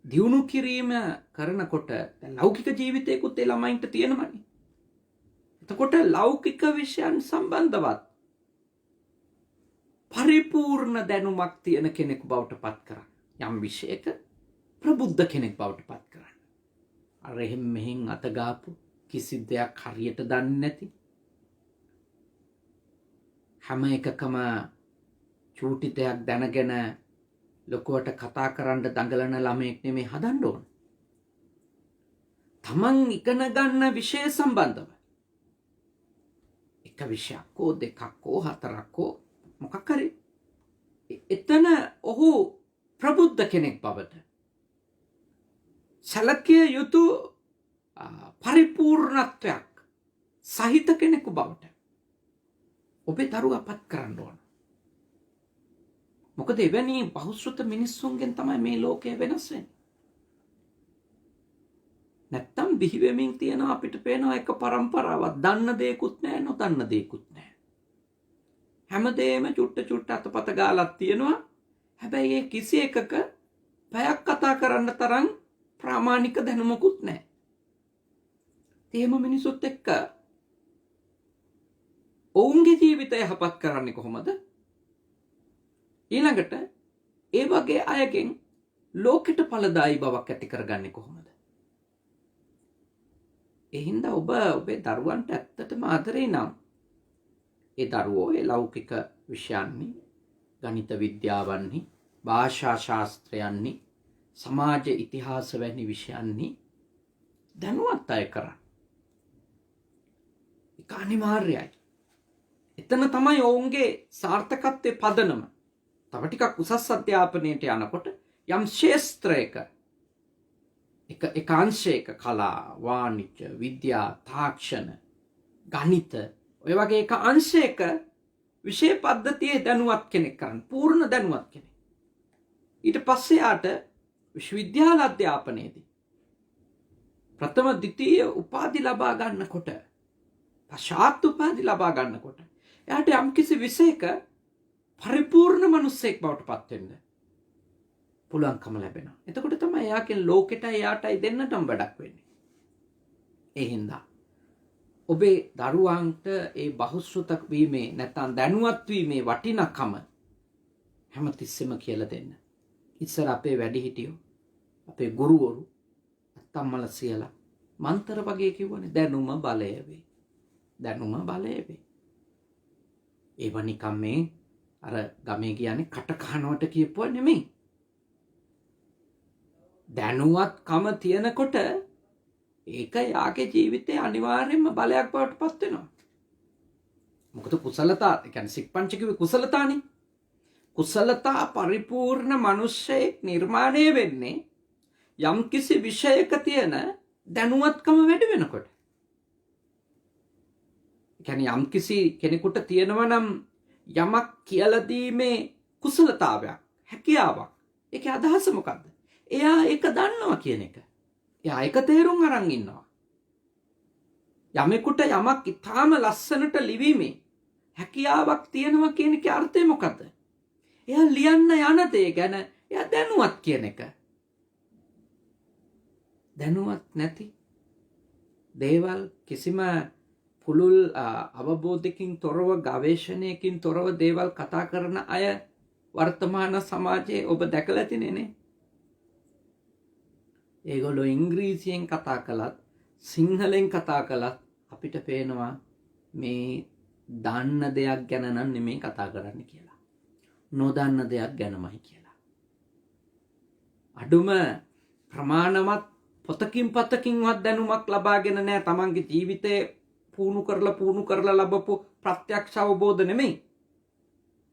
දියුණු කිරීම කරනකොට ලෞකික ජීවිතයකුත් ඒ ළමයින්ට තියෙනවනේ. එතකොට ලෞකික විෂයන් සම්බන්ධවත් පරිපූර්ණ දැනුමක් තියෙන කෙනෙකු බවට පත් කරන්න. යම් විෂයක ප්‍රබුද්ධ කෙනෙක් බවට පත් කරන්න. අර එහෙම මෙහෙන් අතගාපු කිසි දෙයක් හරියට දන්නේ නැති, හැම එකකම චූටි දෙයක් දැනගෙන ලොකුවට කතා කරන්න දඟලන ළමයෙක් නෙමෙයි හදන්න ඕන. තමන් ඉගෙන ගන්න විෂය සම්බන්ධව එක විෂයක් හෝ දෙකක් හෝ හතරක් හෝ මොකක් හරි එතන ඔහු ප්‍රබුද්ධ කෙනෙක් බවට සැලකිය යුතු පරිපූර්ණත්වයක් සහිත කෙනෙකු බවට ඔබේ දරුවා පත් කරන්න ඕන. මොකද එවැනි බහුශ්‍රත මිනිස්සුන්ගෙන් තමයි මේ ලෝකය වෙනස් වෙන්නේ. නැත්තම් බිහි වෙමින් තියෙනවා අපිට පේනවා එක පරම්පරාවක්. දන්න දෙයක්ුත් නැහැ, නොදන්න දෙයක්ුත් නැහැ. හැමදේම චුට්ට අතපත ගාලක් තියෙනවා. හැබැයි ඒ කිසි එකක පැයක් කතා කරන්න තරම් ප්‍රාමාණික දැනුමකුත් නැහැ. එහෙම මිනිසුත් එක්ක ඔවුන්ගේ ජීවිතය යහපත් කරන්නේ කොහොමද? ඊළඟට ඒ වගේ අයගෙන් ලෝකෙට ඵලදායී බවක් ඇති කරගන්නේ කොහොමද? ඒ හින්දා ඔබ ඔබේ දරුවන්ට ඇත්තටම ආදරේ නම් ඒ දරුවෝ ඒ ලෞකික විෂයන්හි, ගණිත විද්‍යාවන්හි, භාෂා ශාස්ත්‍රයන්හි, සමාජ ඉතිහාස වැනි විෂයන්හි දැනුවත් අය කරන්න. ඒක අනිවාර්යයි. එතන තමයි ඔවුන්ගේ සාර්ථකත්වයේ පදනම. තව ටිකක් උසස් අධ්‍යාපනයට යනකොට යම් ශාස්ත්‍රයක එක අංශයක කලා, වාණිජ්‍ය, විද්‍යා, තාක්ෂණ, ගණිත ඔය වගේ එක අංශයක විෂය පද්ධතියේ දැනුවත් කෙනෙක් කරන්න, පූර්ණ දැනුවත් කෙනෙක්. ඊට පස්සේ යාට විශ්වවිද්‍යාල අධ්‍යාපනයේදී ප්‍රථම ද්විතීය උපාධි ලබා ගන්නකොට, පශ්චාත් උපාධි ලබා ගන්නකොට එයාට යම්කිසි විෂයක පරිපූර්ණ මිනිසෙක් බවට පත් වෙන්න පුළුවන්කම ලැබෙනවා. එතකොට තමයි එයාගෙන් ලෝකෙට එයාටයි දෙන්නටම වැඩක් වෙන්නේ. ඒ හින්දා ඔබේ දරුවන්ට ඒ බහුශ්‍රත වීමේ නැත්නම් දැනුවත් වීමේ වටිනාකම හැමතිස්සෙම කියලා දෙන්න. ඉස්සර අපේ වැඩිහිටියෝ, අපේ ගුරුවරු, අත්තම්මල සියලා මන්තර වගේ කිව්වනේ දැනුම බලය වේ. දැනුම බලය වේ. ඒව නිකම් මේ අර ගමේ කියන්නේ කට කහනවට කියපුවා නෙමෙයි. දැනුවත්කම තියනකොට ඒක යාගේ ජීවිතේ අනිවාර්යයෙන්ම බලයක් බවට පත් වෙනවා. මොකද කුසලතා, ඒ කියන්නේ සික්පංච කිව්වේ කුසලතානේ. කුසලතා පරිපූර්ණ මිනිස්සෙක් නිර්මාණය වෙන්නේ යම්කිසි විෂයක තියෙන දැනුවත්කම වැඩි වෙනකොට. ඒ කියන්නේ යම්කිසි කෙනෙකුට තියෙනවා නම් යමක් කියලා දීමේ කුසලතාවයක්, හැකියාවක්. ඒකේ අදහස මොකද්ද? එයා ඒක දන්නවා කියන එක. එයා ඒක තේරුම් අරන් ඉන්නවා. යමෙකුට යමක් ඉතාම ලස්සනට ලිවීමේ හැකියාවක් තියෙනවා කියන එකේ අර්ථය මොකද්ද? එයා ලියන්න යන දේ ගැන එයා දැනුවත් කියන එක. දැනුවත් නැති දේවල් කිසිම පුළුල් අවබෝධයකින් තොරව, ගවේෂණයකින් තොරව දේවල් කතා කරන අය වර්තමාන සමාජයේ ඔබ දැකලා ඇතිනේ නේ. ඒගොල්ලෝ ඉංග්‍රීසියෙන් කතා කළත්, සිංහලෙන් කතා කළත් අපිට පේනවා මේ දන්න දෙයක් ගැන නම් නෙමෙයි කතා කරන්න කියලා. නොදන්න දෙයක් ගැනමයි කියලා. අඩුම ප්‍රමාණවත් පොතකින් පතකින්වත් දැනුමක් ලබාගෙන නැහැ. තමන්ගේ ජීවිතේ පුහුණු කරලා ලැබපු ප්‍රත්‍යක්ෂ අවබෝධ නෙමෙයි.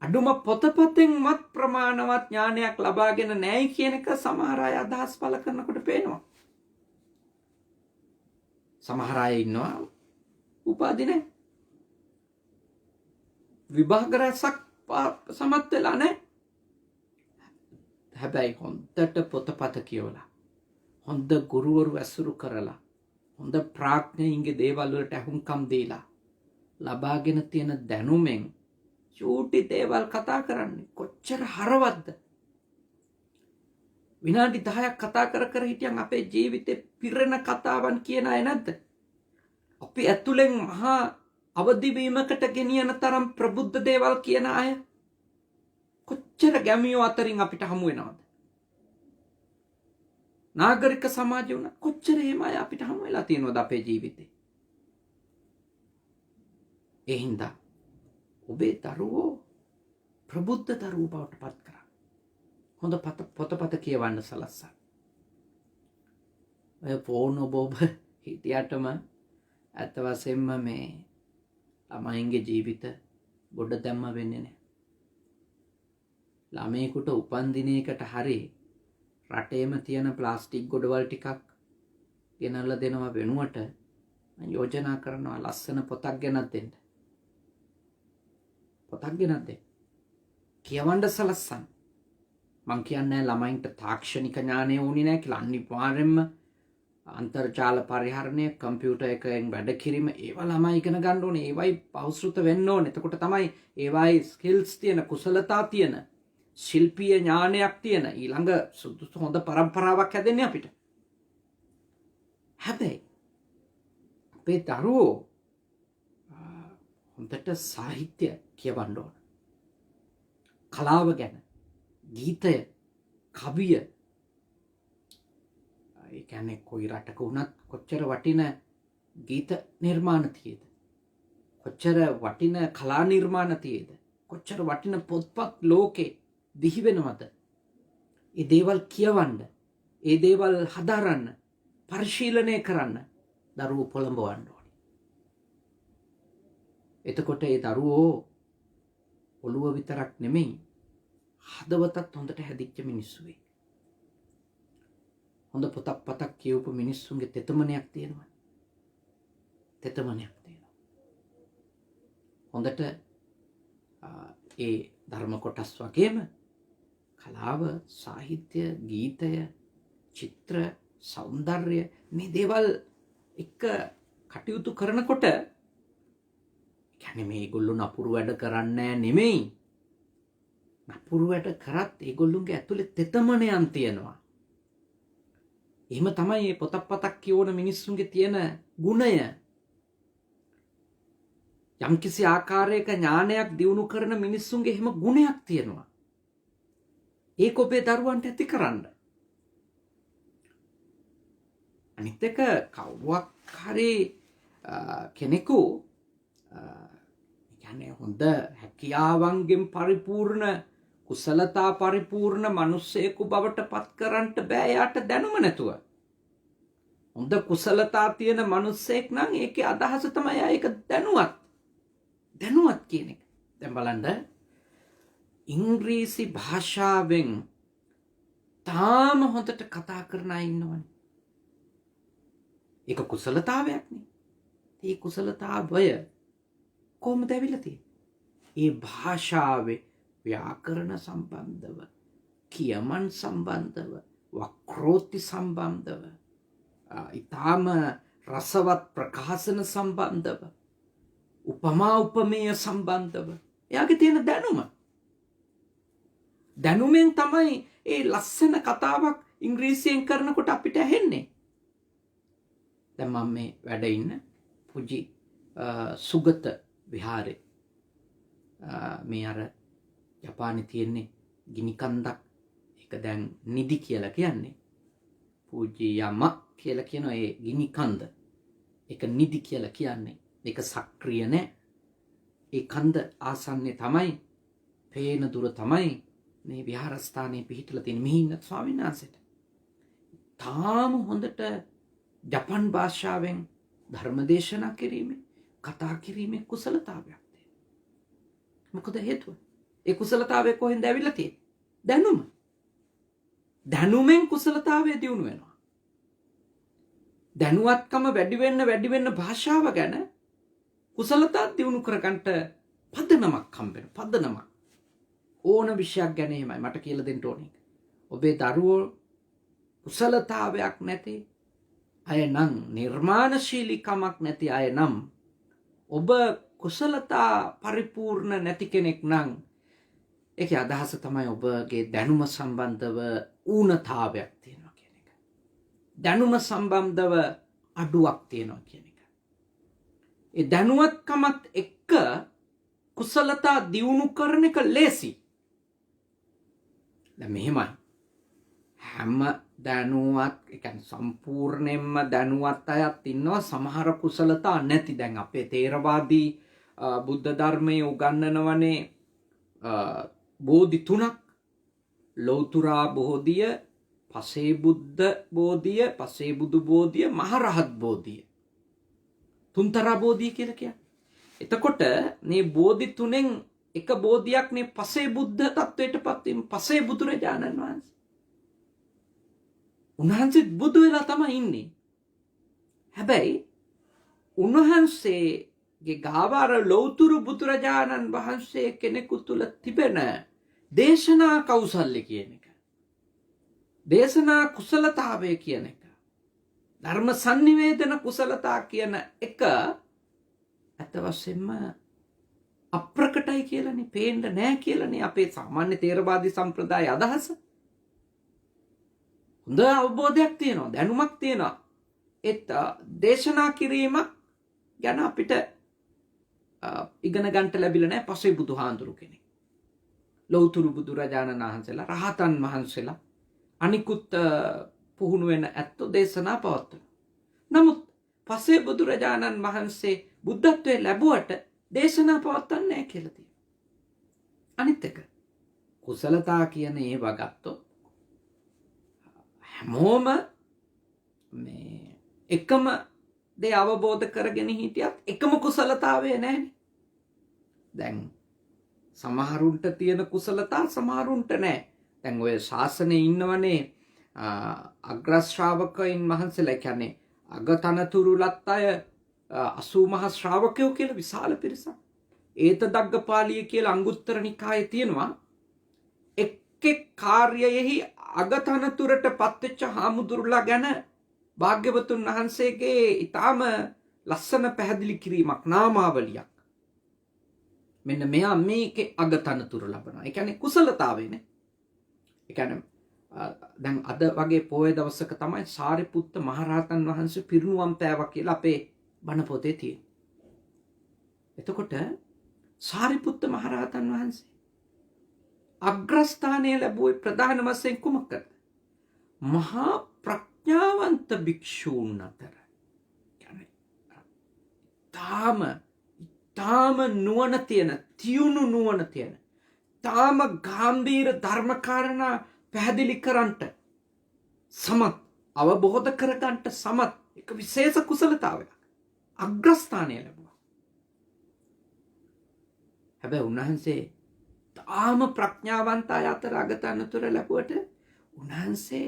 අඩුම පොතපතෙන්වත් ප්‍රමාණවත් ඥානයක් ලබාගෙන නැහැ කියන එක සමහර අය අදහස් පළ කරනකොට පේනවා. සමහර අය ඉන්නවා උපාධි නැහැ. විභාග රැසක් සමත් වෙලා නැහැ. හැබැයි හොඳට පොතපත කියවලා, හොඳ ගුරුවරු ඇසුරු කරලා, හොඳ ප්‍රඥයින්ගේ දේවල් වලට අහුම්කම් දීලා ලබාගෙන තියෙන දැනුමෙන් චූටි දේවල් කතා කරන්නේ කොච්චර හරවත්ද? විනාඩි 10ක් කතා කර හිටියන් අපේ ජීවිතේ පිරෙන කතාවන් කියන අය නැද්ද? අපි ඇතුලෙන් මහා අවදිවීමකට ගෙනියන තරම් ප්‍රබුද්ධ දේවල් කියන අය කොච්චර ගැමියෝ අතරින් අපිට හමු වෙනවද? නාගරික සමාජය උන කොච්චර එහෙම අය අපිට හමු වෙලා තියෙනවද අපේ ජීවිතේ? ඒ හින්දා ඔබේ දරුවෝ ප්‍රබුද්ධ දරුවෝ බවට පත් කරා. හොඳ පොතපත කියවන්න සලස්සන්න. ඔය ෆෝන් ඔබ හිටියටම ඇත්ත වශයෙන්ම මේ ළමයින්ගේ ජීවිත ගොඩ දැම්ම වෙන්නේ නැහැ. ළමයෙකුට උපන් දිනයකට හරි රටේම තියෙන ප්ලාස්ටික් ගොඩවල් ටිකක් ගෙනල්ලා දෙනවා වෙනුවට මම යෝජනා කරනවා ලස්සන පොතක් ගෙනත් දෙන්න. පොතක් ගෙනත් දෙන්න. කියවන්න සලස්සන්න. මං කියන්නේ ළමයින්ට තාක්ෂණික ඥානය ඕනේ නැහැ කියලා. අනිවාර්යෙන්ම අන්තර්ජාල පරිහරණය, කම්පියුටර් එකෙන් වැඩ කිරීම ඒවා ළමයි ඉගෙන ගන්න ඕනේ. ඒවයි පෞස්ෘත වෙන්න ඕනේ. එතකොට තමයි ඒවයි ස්කිල්ස් තියෙන, කුසලතා තියෙන, ශිල්පීය ඥානයක් තියෙන ඊළඟ සුදුසු හොඳ පරම්පරාවක් හැදෙන්නේ අපිට. හැබැයි අපේ දරුවෝ හොඳට සාහිත්‍ය කියවන්න ඕන. කලාව ගැන, ගීතය, කවිය. ඒ කියන්නේ කොයි රටක වුණත් කොච්චර වටින ගීත නිර්මාණ තියෙද? කොච්චර වටින කලා නිර්මාණ තියෙද? කොච්චර වටින පොත්පත් ලෝකේ දිහි වෙනවද? ඒ දේවල් කියවන්න, ඒ දේවල් හදාරන්න, පරිශීලනය කරන්න දරුවෝ පොළඹවන්න ඕනේ. එතකොට ඒ දරුවෝ ඔළුව විතරක් නෙමෙයි හදවතත් හොඳට හැදිච්ච මිනිස්සු වෙයි. හොඳ පොතක් කියවපු මිනිස්සුන්ගේ තෙතමනයක් තියෙනවා. තෙතමනයක් තියෙනවා. හොඳට ඒ ධර්ම කොටස් වගේම කලාව, සාහිත්‍ය, ගීතය, චිත්‍ර, සෞන්දර්ය මේ දේවල් එක කටයුතු කරනකොට කියන්නේ මේගොල්ලෝ නපුරු වැඩ කරන්නේ නෙමෙයි. නපුරු වැඩ කරත් ඒගොල්ලුන්ගේ ඇතුලේ තෙතමනයන් තියෙනවා. එහෙම තමයි මේ පොතක් කියවන මිනිස්සුන්ගේ තියෙන ගුණය. යම්කිසි ආකාරයක ඥානයක් දියුණු කරන මිනිස්සුන්ගේ එහෙම ගුණයක් තියෙනවා. ඒක ඔබේ දරුවන්ට ඇති කරන්න. අනිත් එක කවුවක් හරි කෙනෙකු කියන්නේ හොඳ හැකියාවන්ගෙන් පරිපූර්ණ කුසලතා පරිපූර්ණ මිනිසෙකු බවට පත් කරන්නට බෑ යාට දැනුම නැතුව. හොඳ කුසලතා තියෙන මිනිසෙක් නම් ඒකේ අදහස තමයි ඒක දැනුවත්. දැනුවත් කියන එක. දැන් බලන්න ඉංග්‍රීසි භාෂාවෙන් තාම හොඳට කතා කරන අය ඉන්නවනේ. ඒක කුසලතාවයක් නේ. ඒ කුසලතාවය කොහොමද ඇවිල්ලා තියෙන්නේ? ඒ භාෂාවේ ව්‍යාකරණ සම්බන්ධව, කියමන් සම්බන්ධව, වක්‍රෝක්ති සම්බන්ධව, ඊටාම රසවත් ප්‍රකාශන සම්බන්ධව, උපමා උපමේය සම්බන්ධව එයාගේ තියෙන දැනුම. දැනුමෙන් තමයි ඒ ලස්සන කතාවක් ඉංග්‍රීසියෙන් කරනකොට අපිට ඇහෙන්නේ. දැන් මම මේ වැඩ ඉන්න පුජි සුගත විහාරේ මේ අර ජපානයේ තියෙන්නේ ගිනි කන්දක්. ඒක දැන් නිදි කියලා කියන්නේ. පූජි යම කියලා කියන ඒ ගිනි කන්ද. ඒක නිදි කියලා කියන්නේ. ඒක සක්‍රිය නෑ. ඒ කන්ද ආසන්නේ තමයි පේන දුර තමයි මේ විහාරස්ථානයේ පිහිටලා තියෙන මෙහි ඉන්න ස්වාමීන් වහන්සේට. තාම හොඳට ජපන් භාෂාවෙන් ධර්ම දේශනා කිරීමේ, කතා කිරීමේ කුසලතාවයක් තියෙනවා. මොකද හේතුව? ඒ කුසලතාවය කොහෙන්ද ඇවිල්ලා තියෙන්නේ? දැනුම. දැනුමෙන් කුසලතාවය දියුණු වෙනවා. දැනුවත්කම වැඩි වෙන්න භාෂාව ගැන කුසලතා දියුණු කරගන්නට පදනමක් හම්බෙන. පදනමක්. ඕන විෂයක් ගැන එහෙමයි මට කියලා දෙන්න ඕනේ. ඔබේ දරුවෝ කුසලතාවයක් නැති අය නම්, නිර්මාණශීලීකමක් නැති අය නම්, ඔබ කුසලතා පරිපූර්ණ නැති කෙනෙක් නම් ඒකේ අදහස තමයි ඔබගේ දැනුම සම්බන්ධව ඌනතාවයක් තියෙනවා කියන එක. දැනුම සම්බන්ධව අඩුවක් තියෙනවා කියන එක. ඒ දැනුවත්කමත් එක්ක කුසලතා දියුණු කරන එක ලේසි. දැන් මෙහෙමයි. හැම දැනුවත්, ඒ කියන්නේ සම්පූර්ණයෙන්ම දැනුවත් අයත් ඉන්නවා, සමහර කුසලතා නැති. දැන් අපේ තේරවාදී බුද්ධ ධර්මයේ උගන්වනවනේ බෝධි තුනක්. ලෞතුරා බෝධිය, පසේ බුද්ධ බෝධිය, පසේ බුදු බෝධිය, මහරහත් බෝධිය. තුන්තරා බෝධිය කියලා කියන්නේ. එතකොට මේ බෝධි තුනෙන් එක බෝධියක් නේ පසේ බුද්ධ තත්වයටපත් වීම. පසේ බුදුරජාණන් වහන්සේ. උන්වහන්සේ බුදු වෙලා තමයි ඉන්නේ. හැබැයි උන්වහන්සේගේ ගාව අර ලෞතුරු බුදුරජාණන් වහන්සේ කෙනෙකු තුල තිබෙන දේශනා කෞසල්‍ය කියන එක, දේශනා කුසලතාවය කියන එක, ධර්ම sannivedana කුසලතා කියන එක අත වශයෙන්ම අප්‍රකටයි කියලානේ, පේන්න නෑ කියලානේ අපේ සාමාන්‍ය තේරවාදී සම්ප්‍රදාය අදහස. හොඳ අවබෝධයක් තියෙනවා, දැනුමක් තියෙනවා. ඒත් දේශනා කිරීමක් ගැන අපිට ඉගෙන ගන්නට ලැබිලා නැහැ පසේ බුදුහාඳුරු කෙනෙක්. ලෞතුරු බුදුරජාණන් වහන්සේලා රහතන් වහන්සේලා අනිකුත් පුහුණු වෙන ඇත්තෝ දේශනා පවත්වන. නමුත් පසේ බුදුරජාණන් වහන්සේ බුද්ධත්වයේ ලැබුවට දේශනා පවත්වන්නේ නැහැ කියලා තියෙනවා. අනිත් එක කුසලතා කියන ඒවා ගත්තොත් හැමෝම මේ එකම දේ අවබෝධ කරගෙන හිටියත් එකම කුසලතාවය නැහැනේ. දැන් සමහරුන්ට තියෙන කුසලතා සමහරුන්ට නැහැ. දැන් ඔය ශාසනයේ ඉන්නවනේ අග්‍ර ශ්‍රාවකයන් වහන්සේලා කියන්නේ අගතනතුරු ලත් අය 80 මහා ශ්‍රාවකයෝ කියලා විශාල පිරිසක්. ඒත දග්ගපාලිය කියලා අංගුත්තර නිකායේ තියෙනවා. එක් කාර්යයෙහි අගතනතුරට පත්වෙච්ච හාමුදුරුලා ගැන භාග්‍යවතුන් වහන්සේගේ ඊටාම ලස්සන පැහැදිලි කිරීමක් නාමාවලියක්. මෙන්න මෙයා මේකේ අගතනතුරු ලබනවා. ඒ කියන්නේ කුසලතාවයනේ. ඒ කියන්නේ දැන් අද වගේ පොයේ දවසක තමයි සාරිපුත්ත මහරහතන් වහන්සේ පිරිනුවම් පෑවා කියලා අපේ බණ පොතේ තියෙනවා. එතකොට සාරිපුත්ත මහරහතන් වහන්සේ අග්‍රස්ථානය ලැබුවේ ප්‍රධාන වශයෙන් කුමකද? මහා ප්‍රඥාවන්ත භික්ෂූන් අතර. කියන්නේ තාම නුවණ තියෙන, තියුණු නුවණ තියෙන, තාම ගැඹීර ධර්මකාරණා පැහැදිලි කරන්නට සමත්, අවබෝධ කරගන්නට සමත් එක විශේෂ කුසලතාවයක් අග්‍රස්ථානය ලැබුවා. හැබැයි උන්වහන්සේ තාම ප්‍රඥාවන්ත අය අතර අගතනතුර ලැබුවට උන්වහන්සේ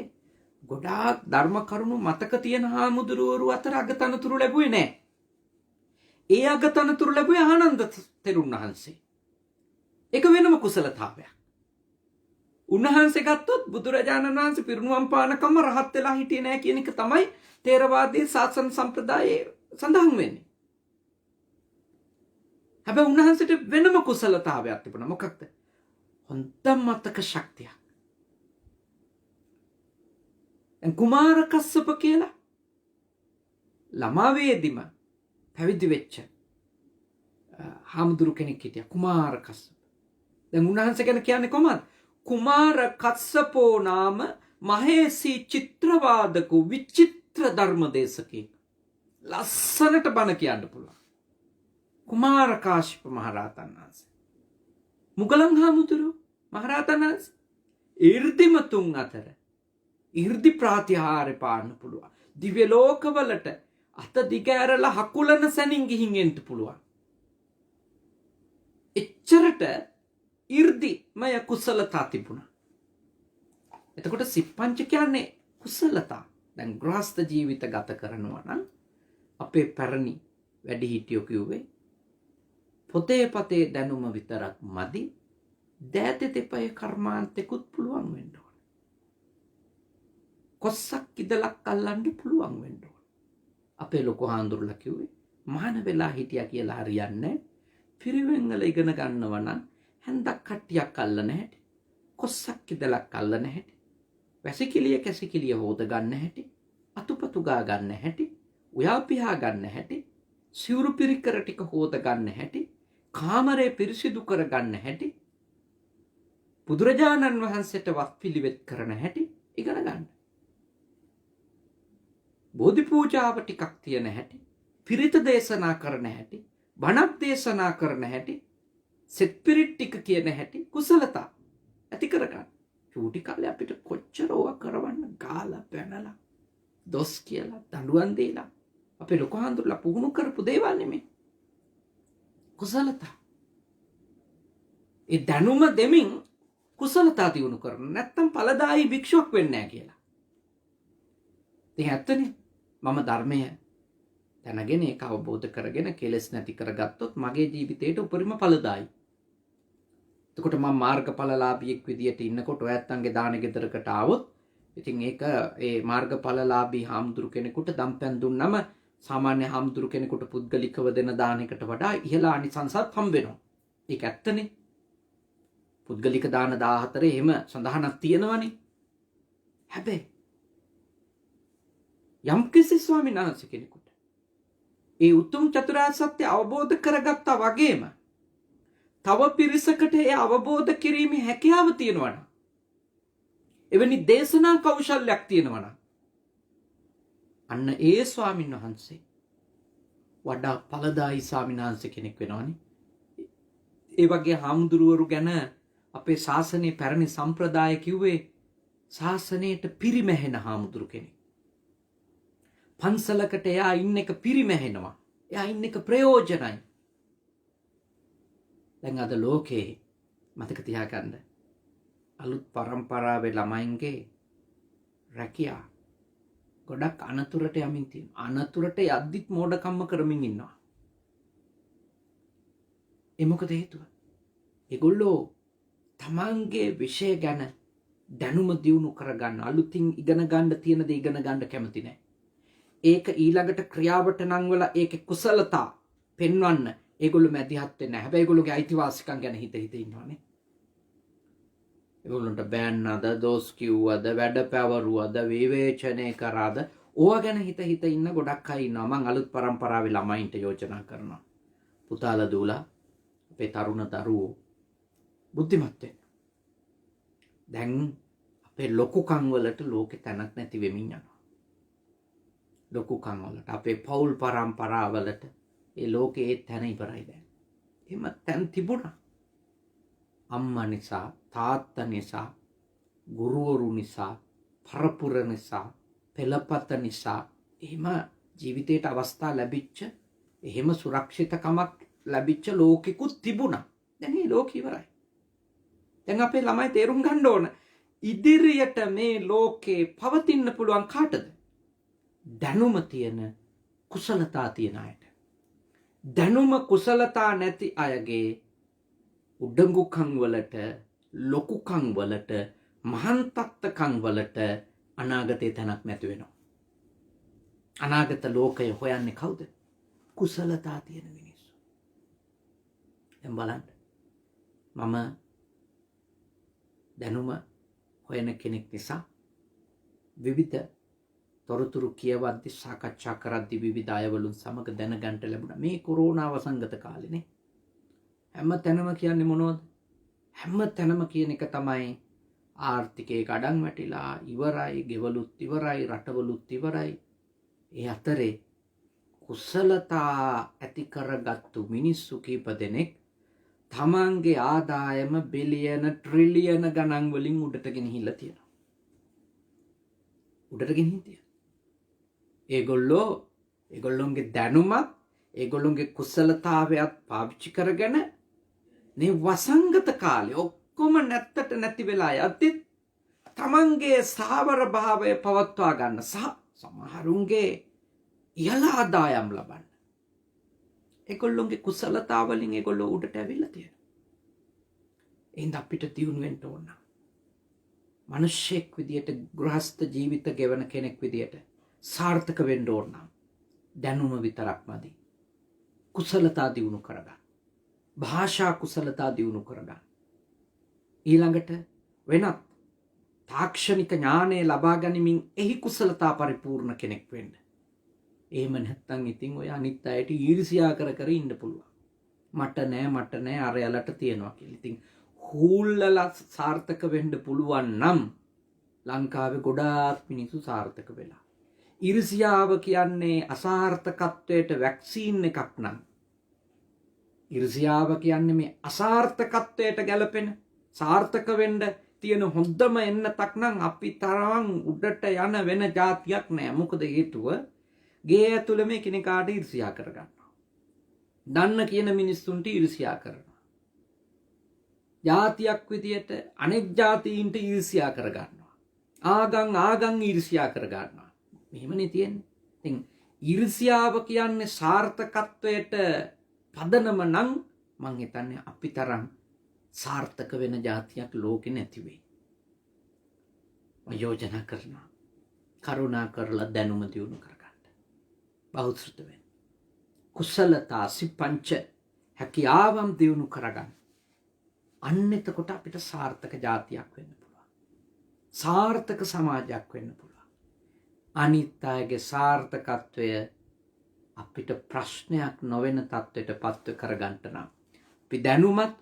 ගොඩාක් ධර්ම කරුණු මතක තියෙන හාමුදුරුවරු අතර අගතනතුරු ලැබුවේ නැහැ. ඒ අගතනතුරු ලැබුවේ ආනන්ද තෙරුන් වහන්සේ. ඒක වෙනම කුසලතාවයක්. උන්වහන්සේ ගත්තොත් බුදුරජාණන් වහන්සේ පිරිනුවම් පානකම රහත් වෙලා හිටියේ නැහැ කියන එක තමයි ථේරවාදී ශාසන සම්ප්‍රදායේ සඳහන් වෙන්නේ. හැබැයි උන්වහන්සේට වෙනම කුසලතාවයක් තිබුණා. මොකක්ද? හොඳ මතක ශක්තියක්. කුමාර කස්සප කියලා ළමා වේදිම පැවිදි වෙච්ච හාමුදුරු කෙනෙක් හිටියා. කුමාර කස්සප. දැන් උන්වහන්සේ ගැන කියන්නේ කොහොමද? කුමාර කස්සපෝ නාම මහේසී චිත්‍රවාදකෝ විචිත්‍ර ධර්මදේශකේ. ලස්සනට බණ කියන්න පුළුවන්. කුමාර කාශ්‍යප මහරහතන් වහන්සේ. මුගලන් හාමුදුරු මහරහතන් වහන්සේ 이르දිමතුන් අතර 이르දි ප්‍රාතිහාර්ය පාන්න පුළුවන්. දිව්‍ය ලෝකවලට අත දිග ඇරලා හකුලන සැනින් ගිහින් එන්න පුළුවන්. එච්චරට 이르දිමය කුසලතා තිබුණා. එතකොට සිප්පංච කියන්නේ කුසලතා. දැන් ගෘහස්ත ජීවිත ගත කරනවා නම් අපේ පැරණි වැඩිහිටියෝ කිව්වේ පොතේ පතේ දැනුම විතරක් මදි, දෑතේ තෙපය කර්මාන්තෙකුත් පුළුවන් වෙන්න ඕන. කොස්සක් ඉදලක් අල්ලන්න පුළුවන් වෙන්න ඕන. අපේ ලොකු හාමුදුරුවෝ කිව්වේ මහාන වෙලා හිටියා කියලා හරියන්නේ. පිරිවෙන් වල ඉගෙන ගන්නව නම් හැන්දක් කට්ටියක් අල්ලන හැටි, කොස්සක් ඉදලක් අල්ලන හැටි, වැසිකිළිය කැසිකිළිය හොද ගන්න හැටි, අතුපතු ගා ගන්න හැටි, උයා පිහා ගන්න හැටි, සිවුරු පිරිකර ටික හොද ගන්න හැටි, කාමරේ පිරිසිදු කර ගන්න හැටි, බුදුරජාණන් වහන්සේට වත් පිළිවෙත් කරන හැටි ඉගෙන ගන්න. බෝධි පූජාව ටිකක් තියෙන හැටි, පිරිත දේශනා කරන හැටි, බණක් දේශනා කරන හැටි, සෙත් පිරිත් ටික කියන හැටි කුසලතා ඇති කරගන්න. චූටි කාලේ අපිට කොච්චර ඕවා කරවන්න ගාලා පැනලා දොස් කියලා දඬුවම් දීලා අපේ ලොකු හාමුදුරුවෝ පුහුණු කරපු දේවල් නෙමෙයි. කුසලතා. ඒ දැනුම දෙමින් කුසලතා දියුණු කරන නැත්තම් ඵලදායී භික්ෂුවක් වෙන්නේ නැහැ කියලා. ඉතින් ඇත්තනේ මම ධර්මය දැනගෙන ඒක අවබෝධ කරගෙන කෙලෙස් නැති කරගත්තොත් මගේ ජීවිතේට උපරිම ඵලදායී. එතකොට මම මාර්ගඵලලාභියෙක් විදියට ඉන්නකොට ඔයත්තන්ගේ දාන ගෙදරකට ආවොත් ඉතින් ඒක ඒ මාර්ගඵලලාභී හාමුදුරු කෙනෙකුට දම්පැන් දුන්නම සාමාන්‍ය හාමුදුරු කෙනෙකුට පුද්ගලිකව දෙන දානයකට වඩා ඉහළ ආනිසංසත් හම්බ වෙනවා. ඒක ඇත්තනේ. පුද්ගලික දාන 14 එහෙම සඳහනක් තියෙනවනේ. හැබැයි යම්කිසි ස්වාමීන් වහන්සේ කෙනෙකුට ඒ උතුම් චතුරාර්ය සත්‍ය අවබෝධ කරගත්තා වගේම තව පිරිසකට ඒ අවබෝධ කිරීමේ හැකියාව තියෙනවා නම්, එවැනි දේශනා කෞශල්‍යයක් තියෙනවා නම්, අන්න ඒ ස්වාමීන් වහන්සේ වඩා ඵලදායි ස්වාමීන් වහන්සේ කෙනෙක් වෙනවනේ. ඒ වගේ හාමුදුරුවරු ගැන අපේ ශාසනයේ පැරණි සම්ප්‍රදාය කිව්වේ ශාසනයට පිරිමැහෙන හාමුදුරු කෙනෙක්. පන්සලකට එයා ඉන්න එක පිරිමැහෙනවා. එයා ඉන්න එක ප්‍රයෝජනයි. දැන් අද ලෝකේ මතක තියාගන්න, අලුත් පරම්පරාවේ ළමයින්ගේ රැකියා ගොඩක් අනතුරට යමින් තියෙනවා. අනතුරට යද්දිත් මෝඩකම්ම කරමින් ඉන්නවා. ඒ මොකද හේතුව? ඒගොල්ලෝ තමන්ගේ විෂය ගැන දැනුම දියුණු කරගන්න, අලුතින් ඉගෙන ගන්න තියෙන දේ ඉගෙන ගන්න කැමති නැහැ. ඒක ඊළඟට ක්‍රියාවට නංවලා ඒකේ කුසලතා පෙන්වන්න ඒගොල්ලෝ මැදිහත් වෙන්නේ නැහැ. හැබැයි ඒගොල්ලෝගේ අයිතිවාසිකම් ගැන හිත ඉන්නවනේ. ඒගොල්ලන්ට බෑන්නද, දෝස් කිව්වද, වැඩ පැවරුවද, විවේචනය කරාද, ඕවා ගැන හිත ඉන්න ගොඩක් අය ඉන්නවා. මං අලුත් පරම්පරාවේ ළමයින්ට යෝජනා කරනවා. පුතාලා දූලා අපේ තරුණ දරුවෝ බුද්ධිමත් වෙන්න. දැන් අපේ ලොකුකම් වලට ලෝකේ තැනක් නැති වෙමින් යනවා. ලොකුකම් වලට, අපේ පෞල් පරම්පරාවලට ඒ ලෝකේ තැන ඉවරයි දැන්. එහෙම තැන් තිබුණා. අම්මා නිසා, තාත්තා නිසා, ගුරුවරු නිසා, පරපුර නිසා, පෙළපත නිසා, එහෙම ජීවිතයට අවස්ථා ලැබිච්ච, එහෙම සුරක්ෂිතකමක් ලැබිච්ච ලෝකෙකුත් තිබුණා. දැන් මේ ලෝකෙ ඉවරයි. දැන් අපේ ළමයි තේරුම් ගන්න ඕන, ඉදිරියට මේ ලෝකේ පවතින්න පුළුවන් කාටද? දැනුම තියෙන, කුසලතා තියෙන අයට. දැනුම කුසලතා නැති අයගේ උඩඟුකම් වලට, ලොකුකම් වලට, මහන්තත්කම් වලට අනාගතේ තැනක් නැති වෙනවා. අනාගත ලෝකය හොයන්නේ කවුද? කුසලතා තියෙන මිනිස්සු. දැන් බලන්න, මම දැනුම හොයන කෙනෙක් නිසා විවිධ තොරතුරු කියවද්දි, සාකච්ඡා කරද්දි විවිධ අයවලුන් සමග දැනගන්න ලැබුණා. මේ කොරෝනා වසංගත කාලේනේ හැම තැනම කියන්නේ මොනවද? හැම තැනම කියන එක තමයි ආර්ථිකයේ ගඩන් වැටිලා ඉවරයි, ගෙවලුත් ඉවරයි, රටවලුත් ඉවරයි. ඒ අතරේ කුසලතා ඇති කරගත්තු මිනිස්සු කීප දෙනෙක් තමන්ගේ ආදායම බිලියන ට්‍රිලියන ගණන් වලින් උඩට ගෙනහිල්ලා තියෙනවා. උඩට ගෙනහින් තියෙනවා. ඒගොල්ලොන්ගේ දැනුමත්, ඒගොල්ලොන්ගේ කුසලතාවයත් පාවිච්චි කරගෙන මේ වසංගත කාලේ ඔක්කොම නැත්තට නැති වෙලා යද්දිත් තමන්ගේ ස්ථාවර භාවය පවත්වා ගන්න සහ සමහරුන්ගේ ඉහළ ආදායම් ලබන්න ඒගොල්ලොන්ගේ කුසලතාව වලින් ඒගොල්ලෝ උඩට ඇවිල්ලා තියෙනවා. එහෙනම් අපිට දියුණු වෙන්න ඕන. මිනිස්සෙක් විදියට, ගෘහස්ත ජීවිත ගෙවන කෙනෙක් විදියට සාර්ථක වෙන්න ඕන නම් දැනුම විතරක් මදි. කුසලතා දියුණු කරගන්න. භාෂා කුසලතා දියුණු කරගන්න. ඊළඟට වෙනත් තාක්ෂණික ඥානය ලබා ගනිමින් එහි කුසලතා පරිපූර්ණ කෙනෙක් වෙන්න. එහෙම නැත්නම් ඉතින් ඔය අනිත් අයට ඊර්ෂ්‍යා කර ඉන්න පුළුවන්. මට නෑ අරයලට තියනවා කියලා. ඉතින් හූල්ලලා සාර්ථක වෙන්න පුළුවන් නම් ලංකාවේ ගොඩාක් මිනිස්සු සාර්ථක වෙලා. ඊර්ෂ්‍යාව කියන්නේ අසාර්ථකත්වයට වැක්සීන් එකක් නම්, ඊර්ෂ්‍යාව කියන්නේ මේ අසාර්ථකත්වයට ගැලපෙන, සාර්ථක වෙන්න තියෙන හොඳම එන්නතක් නම් අපි තරම් උඩට යන වෙන જાතියක් නෑ. මොකද හේතුව ගේ ඇතුළේ මේ කෙනෙකාට ඊර්ෂ්‍යා කරගන්නවා. දන්න කියන මිනිස්සුන්ට ඊර්ෂ්‍යා කරනවා. જાතියක් විදියට අනෙක් જાතීන්ට ඊර්ෂ්‍යා කරගන්නවා. ආගම් ඊර්ෂ්‍යා කරගන්නවා. මෙහෙමනේ තියෙන්නේ. ඉතින් ඊර්ෂ්‍යාව කියන්නේ සාර්ථකත්වයට පදනම නම් මං හිතන්නේ අපි තරම් සාර්ථක වෙන જાතියක් ලෝකෙ නැති වෙයි. මම යෝජනා කරනවා, කරුණා කරලා දැනුම දියුණු කරගන්න. බෞද්ධ වෙන්න. කුසලතා සිපංච හැකියාවම් දියුණු කරගන්න. අන්න එතකොට අපිට සාර්ථක જાතියක් වෙන්න පුළුවන්. සාර්ථක සමාජයක් වෙන්න පුළුවන්. අනිත් අයගේ සාර්ථකත්වය අපිට ප්‍රශ්නයක් නොවන තත්ත්වයට පත්ව කරගන්න නම් අපි දැනුමත්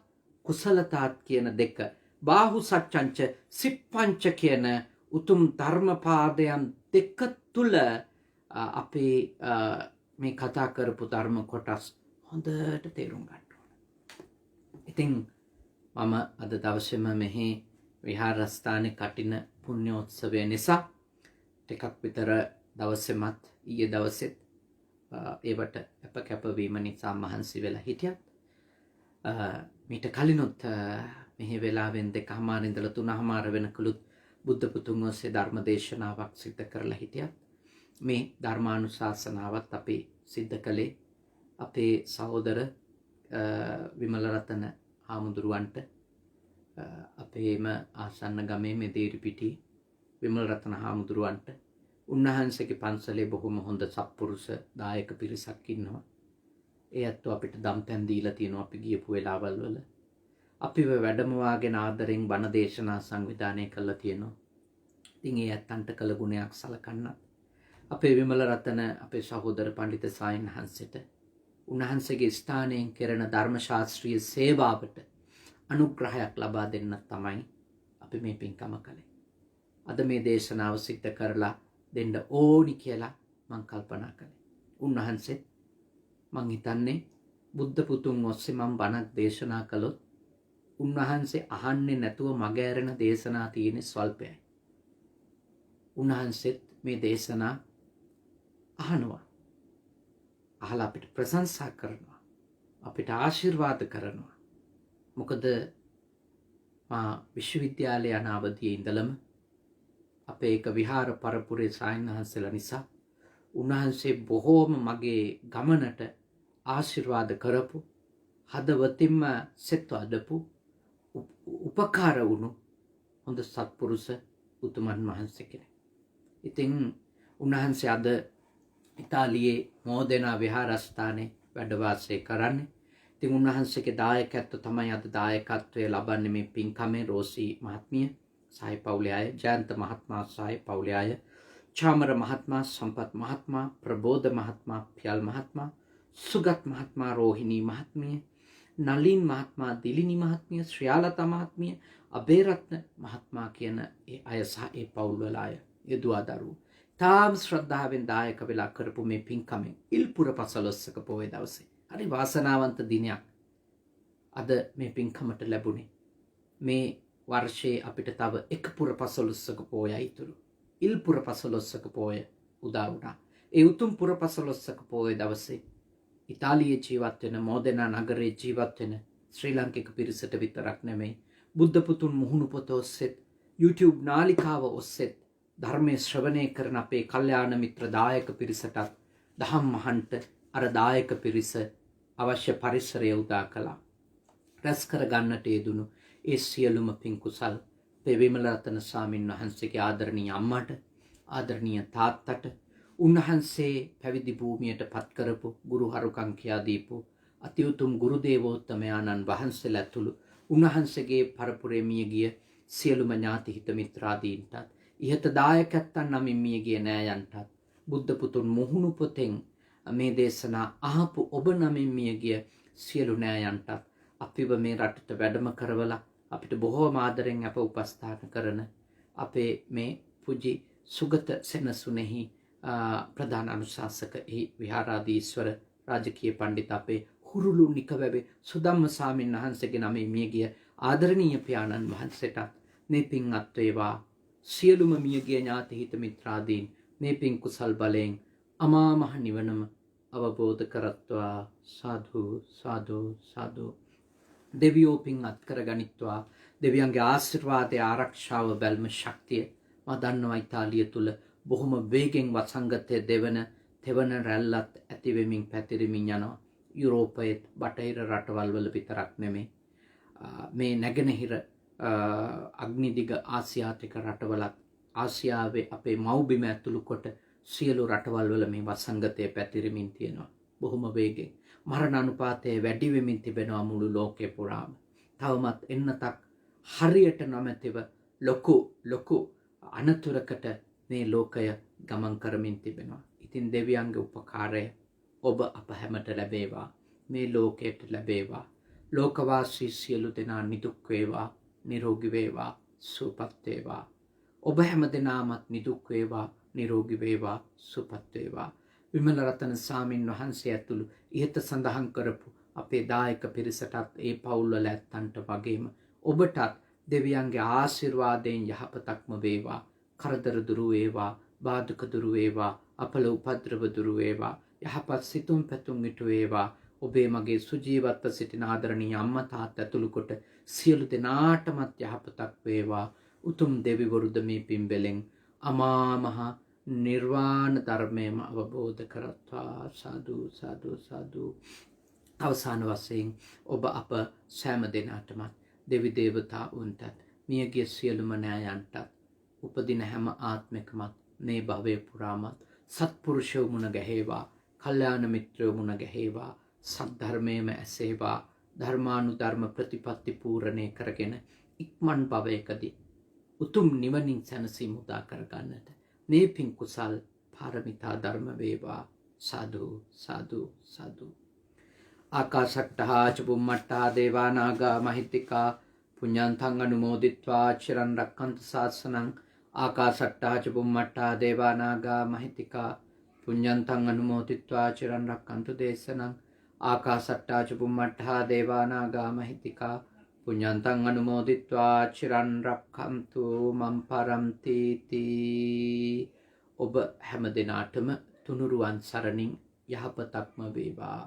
කුසලතාත් කියන දෙක බාහු සච්චංච සිප්පංච කියන උතුම් ධර්මපාදයන් දෙක තුල අපේ මේ කතා කරපු ධර්ම කොටස් හොඳට තේරුම් ගන්න ඕන. ඉතින් මම අද දවසේම මෙහි විහාරස්ථානයේ කටින පුණ්‍යෝත්සවය නිසා ටිකක් විතර දවසෙමත් ඊයේ දවසෙත් ඒවට කැපවීම නිසා මහන්සි වෙලා හිටියත් මීට කලිනුත් මෙහි වෙලාවෙන් 2:00 ඉඳලා 3:00 වෙනකලුත් බුද්ධ පුතුන් ඔස්සේ ධර්ම දේශනාවක් සිද්ධ කරලා හිටියත් මේ ධර්මානුශාසනාවත් අපි සිද්ධ කළේ අපේ සහෝදර විමල රතන හාමුදුරුවන්ට අපේම ආසන්න ගමේ මෙදේරිපිටි විමල රතන හාමුදුරුවන්ට උන්වහන්සේගේ පන්සලේ බොහොම හොඳ සත්පුරුෂ දායක පිරිසක් ඉන්නවා. ඒ ඇත්තෝ අපිට දම්පැන් දීලා තියෙනවා අපි ගියපු වෙලාවල් වල. අපිව වැඩමවාගෙන ආදරෙන් බණ දේශනා සංවිධානය කළා තියෙනවා. ඉතින් ඒ ඇත්තන්ට කළ ගුණයක් සලකන්නත් අපේ විමල රතන අපේ සහෝදර පඬිත සායන් හංසෙට උන්වහන්සේගේ ස්ථානයෙන් කෙරෙන ධර්ම ශාස්ත්‍රීය සේවාවට අනුග්‍රහයක් ලබා දෙන්න තමයි අපි මේ පින්කම කළේ. අද මේ දේශනාව සිද්ධ කරලා දෙන්න ඕනි කියලා මං කල්පනා කළේ. උන්වහන්සේත් මං හිතන්නේ බුද්ධ පුතුන් ඔස්සේ මම බණක් දේශනා කළොත් උන්වහන්සේ අහන්නේ නැතුව මග ඇරෙන දේශනා තියෙන්නේ ස්වල්පයයි. උන්වහන්සේත් මේ දේශනා අහනවා. අහලා අපිට ප්‍රශංසා කරනවා. අපිට ආශිර්වාද කරනවා. මොකද මා විශ්වවිද්‍යාලය යන අවදියේ ඉඳලම අපේ එක විහාර පරපුරේ සායනහන්සලා නිසා උන්වහන්සේ බොහෝම මගේ ගමනට ආශිර්වාද කරපු හදවතින්ම සෙත් අදපු උපකාර වුණු හොඳ සත්පුරුෂ උතුමන් වහන්සේ කෙනෙක්. ඉතින් උන්වහන්සේ අද ඉතාලියේ මෝදෙනා විහාරස්ථානයේ වැඩ වාසය කරන්නේ. ඉතින් උන්වහන්සේගේ දායකත්වය තමයි අද දායකත්වයේ ලබන්නේ මේ පින්කමේ රෝසි මහත්මිය සායි පවුලේ අය, ජයන්ත මහත්මයා සායි පවුලේ අය, චාමර මහත්මයා, සම්පත් මහත්මයා, ප්‍රබෝධ මහත්මයා, පියල් මහත්මයා, සුගත් මහත්මයා, රෝහිණී මහත්මිය, නලින් මහත්මයා, දිලිනි මහත්මිය, ශ්‍රියාලතා මහත්මිය, අබේරත්න මහත්මයා කියන ඒ අය සහ ඒ පවුල් වල අය, ඒ දුවා දරුවෝ තාම ශ්‍රද්ධාවෙන් දායක වෙලා කරපු මේ පින්කමෙන් ඉල්පුර පසළොස්වක පොහොය දවසේ හරි වාසනාවන්ත දිනයක් අද මේ පින්කමට ලැබුණේ. මේ වර්ෂයේ අපිට තව එක පුර පසළොස්වක පොහොයයි ඉතුරු. ඉල්පුර පසළොස්වක පොහොය උදා වුණා. ඒ උතුම් පුර පසළොස්වක පොහොය දවසේ ඉතාලියේ ජීවත් වෙන මෝදෙනා නගරයේ ජීවත් වෙන ශ්‍රී ලාංකික පිරිසට විතරක් නෙමෙයි බුද්ධ පුතුන් මුහුණු පොත ඔස්සේත් YouTube නාලිකාව ඔස්සේත් ධර්මයේ ශ්‍රවණය කරන අපේ කල්යාණ මිත්‍ර දායක පිරිසටත් දහම් මහන්ට අර දායක පිරිස අවශ්‍ය පරිසරය උදා කළා. රැස් කර ගන්නට යෙදුණු ඒ සියලුම පින් කුසල් අපේ විමල රතන ස්වාමීන් වහන්සේගේ ආදරණීය අම්මට, ආදරණීය තාත්තට, උන්වහන්සේ පැවිදි භූමියට පත් කරපු ගුරු හරුකම් කියා දීපු අති උතුම් ගුරු දේවෝත්තමයන්න් වහන්සේලා ඇතුළු උන්වහන්සේගේ පරපුරේ මිය ගිය සියලුම ඥාති හිත මිත්‍රාදීන්ටත්, ඉහත දායකයන් නමින් මිය ගිය නෑයන්ටත්, බුද්ධ පුතුන් මුහුණු පොතෙන් මේ දේශනා අහපු ඔබ නමින් මිය ගිය සියලු නෑයන්ටත් අපිව මේ රටට වැඩම කරවලා අපිට බොහෝම ආදරෙන් අප උපස්ථාන කරන අපේ මේ පුජි සුගත සෙනසුනේහි ප්‍රධාන අනුශාසක විහාරාධීශ්වර රාජකීය පඬිත අපේ හුරුළු නිකවැවේ සුදම්ම ස්වාමීන් වහන්සේගේ නමින් මිය ගිය ආදරණීය පියාණන් වහන්සේට මේ පින් අත් වේවා. සියලුම මියගිය ඥාති හිත මිත්‍රාදීන් මේ පින් කුසල් බලයෙන් අමා මහ නිවනම අවබෝධ කරත්වා. සාදු සාදු සාදු. දෙවියෝ පින් අත් කරගනිත්වා. දෙවියන්ගේ ආශිර්වාදය, ආරක්ෂාව, බැල්ම, ශක්තිය මා දන්නවා ඉතාලිය තුල බොහොම වේගෙන් වසංගතයේ තෙවන රැල්ලත් ඇති වෙමින් පැතිරෙමින් යනවා. යුරෝපයේ බටහිර රටවල් වල විතරක් නෙමෙයි මේ නැගෙනහිර අග්නිදිග ආසියාතික රටවලත්, ආසියාවේ අපේ මව්බිම ඇතුළු කොට සියලු රටවල් වල මේ වසංගතය පැතිරෙමින් තියෙනවා බොහොම වේගෙන්. මරණ අනුපාතය වැඩි වෙමින් තිබෙනවා මුළු ලෝකේ පුරාම. තවමත් එන්නතක් හරියට නොමැතිව ලොකු අනතුරකට මේ ලෝකය ගමන් කරමින් තිබෙනවා. ඉතින් දෙවියන්ගේ උපකාරය ඔබ අප හැමට ලැබේවා. මේ ලෝකයට ලැබේවා. ලෝකවාසී සියලු දෙනා නිදුක් වේවා, නිරෝගී වේවා, සුවපත් වේවා. ඔබ හැම දෙනාමත් නිදුක් වේවා, නිරෝගී වේවා, සුවපත් වේවා. විමල රතන ස්වාමින් වහන්සේ ඇතුළු ඉහත සඳහන් කරපු අපේ දායක පිරිසටත් ඒ පවුල්වල ඇත්තන්ට වගේම ඔබටත් දෙවියන්ගේ ආශිර්වාදයෙන් යහපතක්ම වේවා. කරදර දුරු වේවා, බාධක දුරු වේවා, අපල උපද්‍රව දුරු වේවා, යහපත් සිතුම් පැතුම් ඉටු වේවා. ඔබේ මගේ සුජීවත්ව සිටින ආදරණීය අම්මා තාත්තා ඇතුළු කොට සියලු දෙනාටමත් යහපතක් වේවා. උතුම් දෙවිවරුද මේ පින්බලෙන් අමා මහ නිර්වාණ ධර්මයම අවබෝධ කරත්වා. සාදු සාදු සාදු. අවසාන වශයෙන් ඔබ අප සෑම දෙනාටමත් දෙවි දේවතාවුන්ටත් මියගිය සියලුම නෑයන්ටත් උපදින හැම ආත්මිකමත් මේ භවය පුරාමත් සත්පුරුෂයෝ මුණ ගැහේවා, කල්යාණ මිත්‍රයෝ මුණ ගැහේවා, සද්ධර්මයේම ඇසේවා, ධර්මානුධර්ම ප්‍රතිපත්ති පූර්ණේ කරගෙන ඉක්මන් භවයකදී උතුම් නිවනින් සැනසීම උදා කරගන්නට මේ පින් කුසල් පාරමිතා ධර්ම වේවා. සාදු සාදු සාදු. ආකාශට්ටහා චුම්මට්ටහා දේවා නාග මහිත්‍තිකා පුඤ්ඤන්තං අනුමෝදිත්වා චිරන් රක්ඛන්තු ශාසනං. ආකාශට්ටහා චුම්මට්ටහා දේවා නාග මහිත්‍තිකා පුඤ්ඤන්තං අනුමෝදිත්වා චිරන් රක්ඛන්තු දේශනං. ආකාශට්ටහා චුම්මට්ටහා දේවා නාග මහිත්‍තිකා පුඤ්ඤන්තං අනුමෝදිත්වා චිරන් රක්ඛන්තු මම් පරන්ති තී. ඔබ හැම දිනාටම තුනුරුවන් සරණින් යහපතක්ම වේවා.